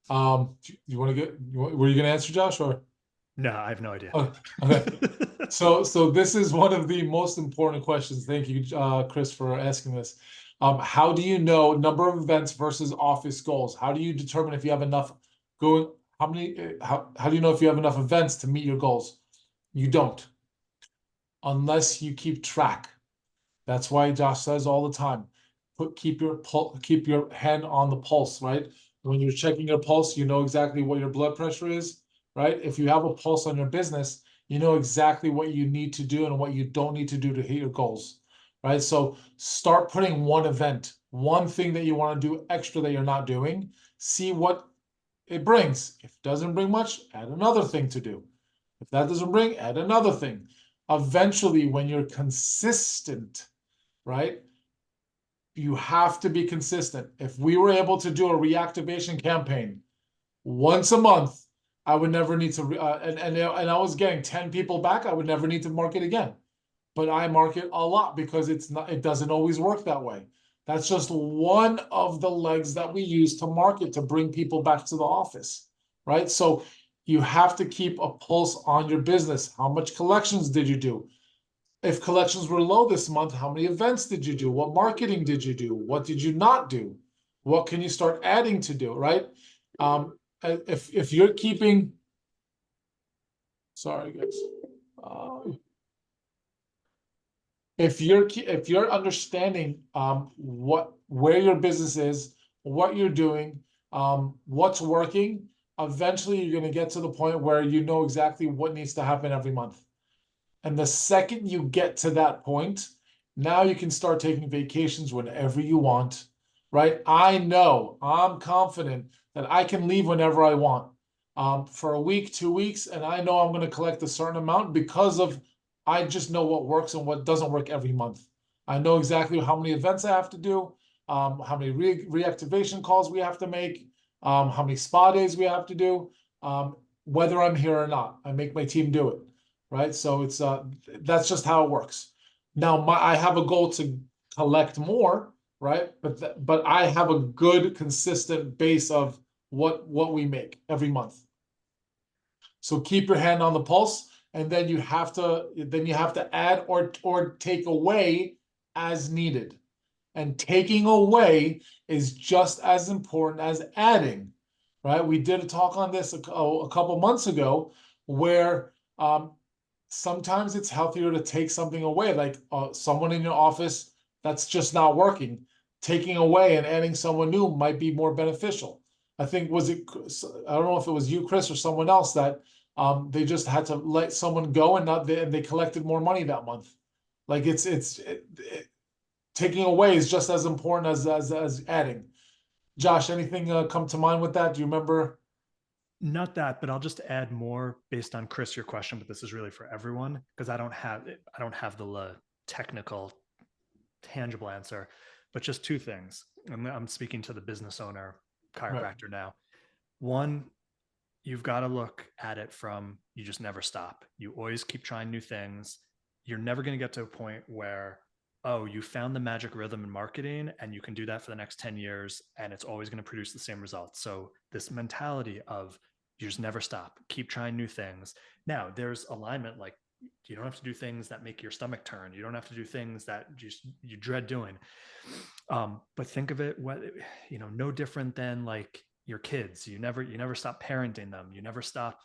You want to were you gonna answer, Josh, or? No, I have no idea. Oh, okay. So this is one of the most important questions. Thank you, Chris, for asking this. How do you know number of events versus office goals? How do you determine if you have enough going? How many? How do you know if you have enough events to meet your goals? You don't, unless you keep track. That's why Josh says all the time, keep your hand on the pulse, right? When you're checking your pulse, you know exactly what your blood pressure is, right? If you have a pulse on your business, you know exactly what you need to do and what you don't need to do to hit your goals, right? So start putting one event, one thing that you want to do extra that you're not doing. See what it brings. If it doesn't bring much, add another thing to do. If that doesn't bring, add another thing. Eventually, when you're consistent, right? You have to be consistent. If we were able to do a reactivation campaign once a month, I would never need to, and I was getting 10 people back, I would never need to market again. But I market a lot because it doesn't always work that way. That's just one of the legs that we use to market to bring people back to the office, right? So you have to keep a pulse on your business. How much collections did you do? If collections were low this month, how many events did you do? What marketing did you do? What did you not do? What can you start adding to do, right? If you're keeping, sorry guys, if you're understanding where your business is, what you're doing, what's working, eventually you're going to get to the point where you know exactly what needs to happen every month. And the second you get to that point, now you can start taking vacations whenever you want, right? I'm confident that I can leave whenever I want, for a week, 2 weeks, and I know I'm going to collect a certain amount because I just know what works and what doesn't work every month. I know exactly how many events I have to do, how many reactivation calls we have to make, how many spa days we have to do, whether I'm here or not. I make my team do it. Right, so it's that's just how it works. Now, I have a goal to collect more, right? But I have a good, consistent base of what we make every month. So keep your hand on the pulse, and then you have to add or take away as needed. And taking away is just as important as adding, right? We did a talk on this a couple months ago where sometimes it's healthier to take something away, like someone in your office that's just not working. Taking away and adding someone new might be more beneficial. I think I don't know if it was you, Chris, or someone else that they just had to let someone go and they collected more money that month. Like taking away is just as important as adding. Josh, anything come to mind with that? Do you remember? Not that, but I'll just add more based on Chris, your question, but this is really for everyone because I don't have the technical, tangible answer, but just two things. I'm speaking to the business owner chiropractor now. One, you've got to look at it from you just never stop. You always keep trying new things. You're never going to get to a point where, oh, you found the magic rhythm in marketing and you can do that for the next 10 years and it's always going to produce the same results. So this mentality of you just never stop, keep trying new things. Now there's alignment, like you don't have to do things that make your stomach turn. You don't have to do things that you dread doing. But think of it, no different than like your kids. You never stop parenting them. You never stop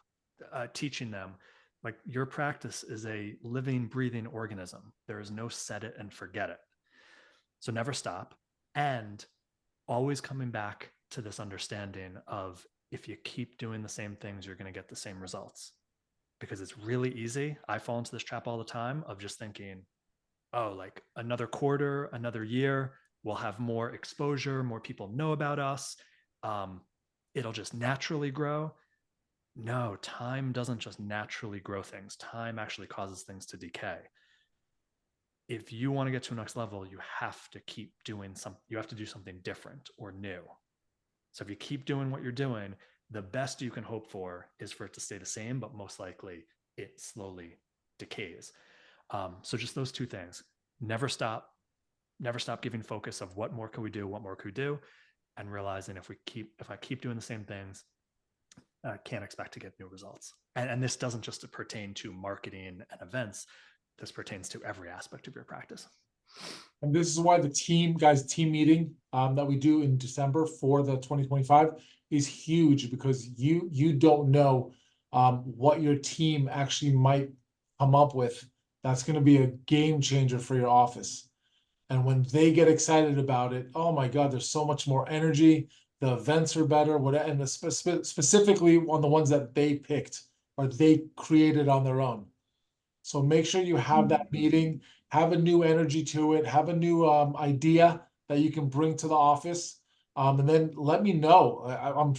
teaching them. Like your practice is a living, breathing organism. There is no set it and forget it. So never stop. And always coming back to this understanding of if you keep doing the same things, you're going to get the same results. Because it's really easy. I fall into this trap all the time of just thinking, oh, like another quarter, another year, we'll have more exposure, more people know about us. It'll just naturally grow. No, time doesn't just naturally grow things. Time actually causes things to decay. If you want to get to a next level, you have to keep doing something. You have to do something different or new. So if you keep doing what you're doing, the best you can hope for is for it to stay the same, but most likely it slowly decays. So just those two things. Never stop giving focus of what more can we do, what more can we do, and realizing if I keep doing the same things, I can't expect to get new results. And this doesn't just pertain to marketing and events. This pertains to every aspect of your practice. And this is why the team meeting that we do in December for the 2025 is huge, because you don't know what your team actually might come up with. That's going to be a game changer for your office. And when they get excited about it, oh my God, there's so much more energy. The events are better. And specifically on the ones that they picked or they created on their own. So make sure you have that meeting, have a new energy to it, have a new idea that you can bring to the office, and then let me know.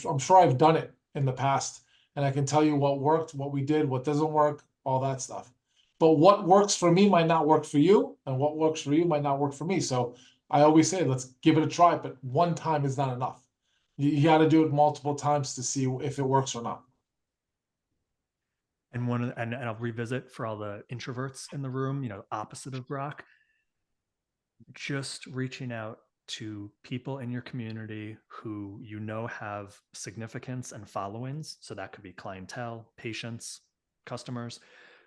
I'm sure I've done it in the past, and I can tell you what worked, what we did, what doesn't work, all that stuff. But what works for me might not work for you, and what works for you might not work for me. So I always say, let's give it a try, but one time is not enough. You got to do it multiple times to see if it works or not. And and I'll revisit for all the introverts in the room, opposite of Brock, just reaching out to people in your community who have significance and followings. So that could be clientele, patients, customers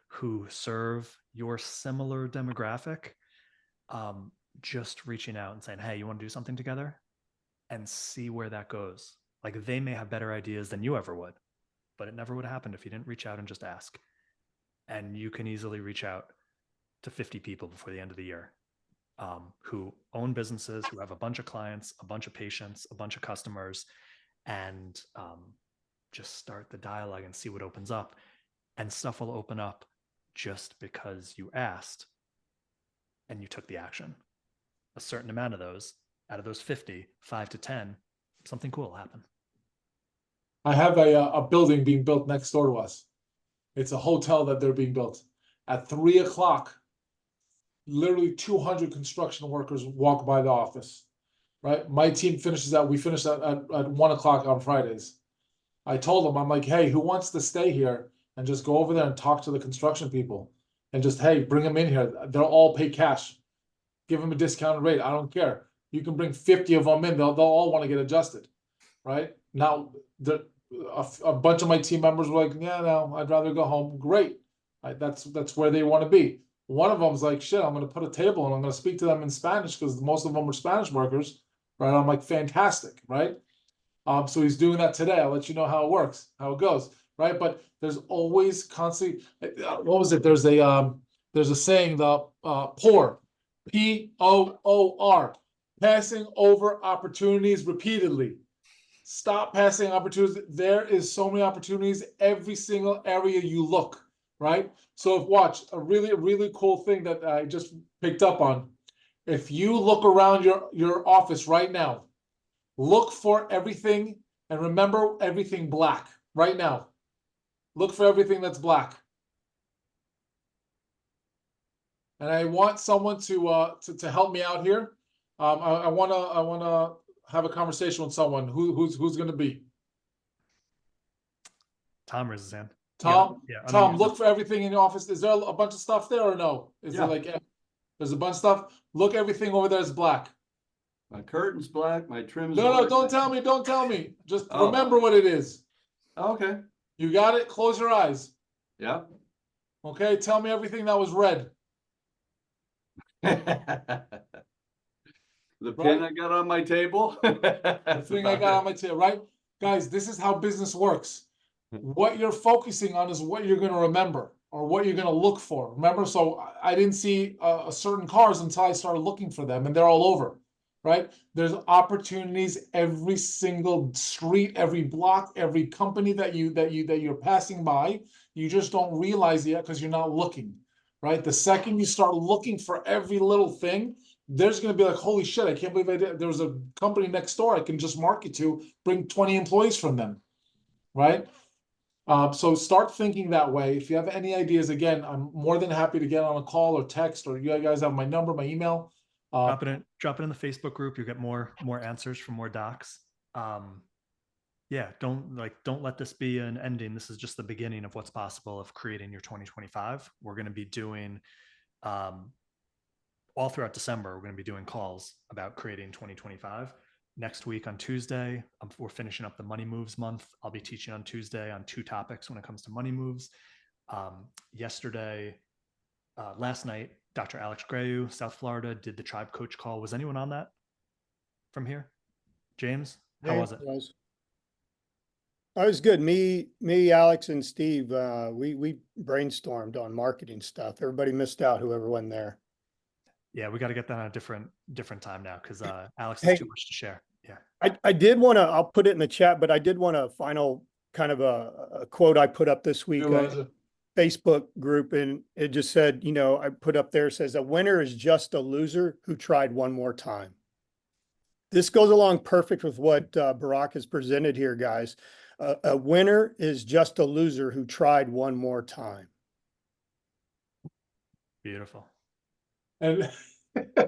who serve your similar demographic. Just reaching out and saying, hey, you want to do something together? And see where that goes. Like, they may have better ideas than you ever would, but it never would have happened if you didn't reach out and just ask. And you can easily reach out to 50 people before the end of the year who own businesses, who have a bunch of clients, a bunch of patients, a bunch of customers, and just start the dialogue and see what opens up. And stuff will open up just because you asked and you took the action. A certain amount of those, out of those 50, 5 to 10, something cool will happen. I have a building being built next door to us. It's a hotel that they're being built. At 3 o'clock, literally 200 construction workers walk by the office, right? My team we finish at 1 o'clock on Fridays. I told them, I'm like, hey, who wants to stay here and just go over there and talk to the construction people and just, hey, bring them in here. They'll all pay cash. Give them a discounted rate. I don't care. You can bring 50 of them in. They'll all want to get adjusted, right? Now, a bunch of my team members were like, yeah, no, I'd rather go home. Great. Right? That's where they want to be. One of them's like, shit, I'm going to put a table and I'm going to speak to them in Spanish because most of them were Spanish workers, right? I'm like, fantastic, right? So he's doing that today. I'll let you know how it works, how it goes, right? But there's always constantly, what was it? There's a saying, the POR, POOR, passing over opportunities repeatedly. Stop passing opportunities. There is so many opportunities every single area you look, right? So watch a really cool thing that I just picked up on. If you look around your office right now, look for everything and remember everything black right now. Look for everything that's black. And I want someone to help me out here. I wanna have a conversation with someone who's going to be. Tom raises his hand. Tom, Yeah, Tom, look for everything in your office. Is there a bunch of stuff there or no? Is Yeah. it like there's a bunch of stuff? Look, everything over there is black. My curtain's black, my trim is No, black. don't tell me. Don't tell me. Just Oh. remember what it is. Okay. You got it? Close your eyes. Yeah. Okay, tell me everything that was red. The pin I got on my table. The thing I got on my table, right? Guys, this is how business works. What you're focusing on is what you're going to remember or what you're going to look for. Remember, so I didn't see certain cars until I started looking for them, and they're all over, right? There's opportunities every single street, every block, every company that you're passing by. You just don't realize it yet because you're not looking, right? The second you start looking for every little thing, there's going to be like, holy shit, I can't believe I did. There was a company next door I can just market to, bring 20 employees from them, right? So start thinking that way. If you have any ideas, again, I'm more than happy to get on a call or text, or you guys have my number, my email. Drop it in the Facebook group. You'll get more answers from more docs. Yeah, don't let this be an ending. This is just the beginning of what's possible of creating your 2025. We're going to be doing all throughout December. We're going to be doing calls about creating 2025. next week on Tuesday. We're finishing up the money moves month. I'll be teaching on Tuesday on 2 topics when it comes to money moves. Last night, Dr. Alex Grayu, South Florida, did the tribe coach call. Was anyone on that from here? James, how was it? I was good. Me, Alex, and Steve. We brainstormed on marketing stuff. Everybody missed out. Whoever went there. Yeah, we got to get that on a different time now because Alex Hey. has too much to share. Yeah. I did want to. I'll put it in the chat, but I did want a final kind of a quote I put up this week. Who was it? Facebook group, and it just said, I put up there, says a winner is just a loser who tried one more time. This goes along perfect with what Barak has presented here, guys. A winner is just a loser who tried one more time. Beautiful. And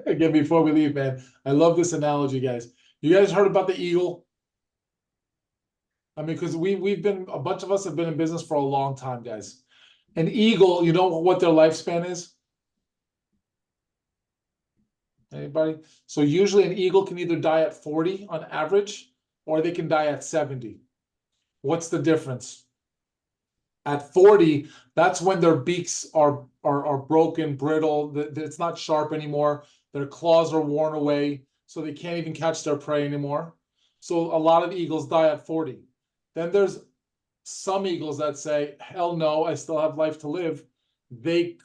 again, before we leave, man, I love this analogy, guys. You guys heard about the eagle? I mean, because a bunch of us have been in business for a long time, guys. An eagle, you know what their lifespan is? Anybody? So usually an eagle can either die at 40 on average, or they can die at 70. What's the difference? At 40, that's when their beaks are broken, brittle. It's not sharp anymore. Their claws are worn away, so they can't even catch their prey anymore. So a lot of eagles die at 40. Then there's some eagles that say, "Hell no, I still have life to live." They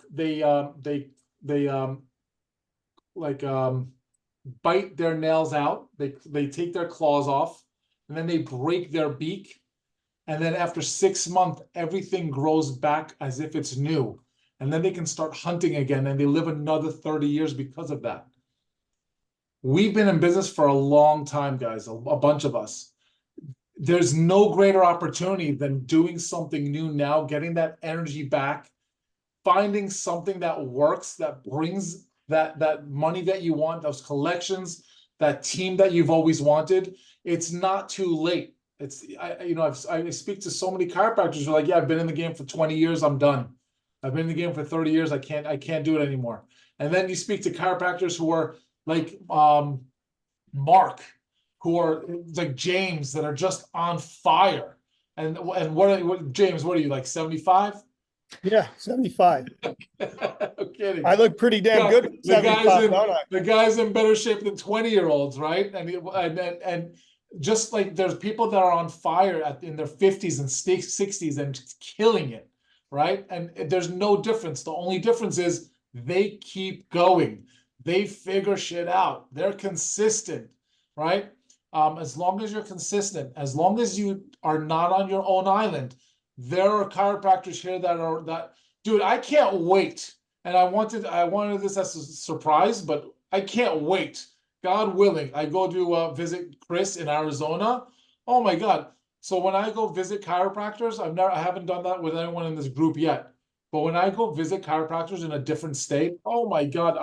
bite their nails out. They take their claws off, and then they break their beak. And then after 6 months, everything grows back as if it's new. And then they can start hunting again, and they live another 30 years because of that. We've been in business for a long time, guys, a bunch of us. There's no greater opportunity than doing something new now, getting that energy back, finding something that works, that brings that money that you want, those collections, that team that you've always wanted. It's not too late. I speak to so many chiropractors who are like, yeah, I've been in the game for 20 years, I'm done. I've been in the game for 30 years, I can't do it anymore. And then you speak to chiropractors who are like Mark, who are like James, that are just on fire. And James, what are you, like 75? Yeah, 75. I'm kidding. I look pretty damn good. At 75, don't I? The guy's in better shape than 20-year-olds, right? And just like there's people that are on fire in their 50s and 60s and killing it, right? And there's no difference. The only difference is they keep going. They figure shit out. They're consistent, right? As long as you're consistent, as long as you are not on your own island, there are chiropractors here dude, I can't wait. And I wanted this as a surprise, but I can't wait. God willing, I go to visit Chris in Arizona. Oh my God. So when I go visit chiropractors, I haven't done that with anyone in this group yet. But when I go visit chiropractors in a different state, oh my God,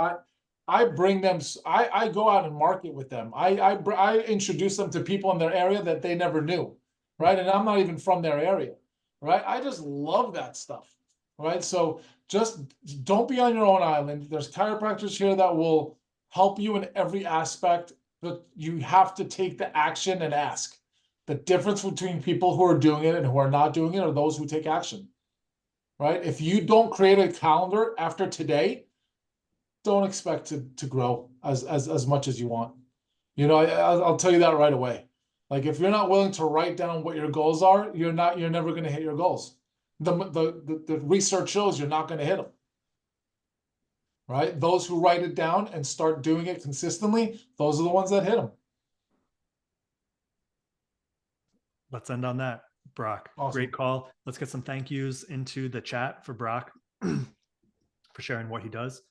I bring them, I go out and market with them. I introduce them to people in their area that they never knew, right? And I'm not even from their area, right? I just love that stuff, right? So just don't be on your own island. There's chiropractors here that will help you in every aspect, but you have to take the action and ask. The difference between people who are doing it and who are not doing it are those who take action, right? If you don't create a calendar after today, don't expect to grow as much as you want. I'll tell you that right away. Like if you're not willing to write down what your goals are, you're never going to hit your goals. The research shows you're not going to hit them. Right? Those who write it down and start doing it consistently, those are the ones that hit them. Let's end on that. Barak, Awesome. Great call. Let's get some thank yous into the chat for Barak for sharing what he does.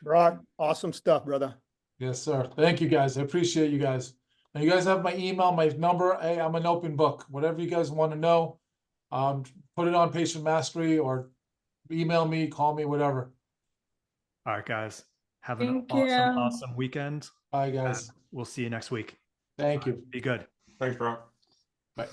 Barak, awesome stuff, brother. Yes, sir. Thank you, guys. I appreciate you guys. And you guys have my email, my number. Hey, I'm an open book. Whatever you guys want to know, put it on Patient Mastery or email me, call me, whatever. All right, guys. Have an Thank you. awesome weekend. Bye, guys. We'll see you next week. Thank you. Be good. Thanks, bro. Bye.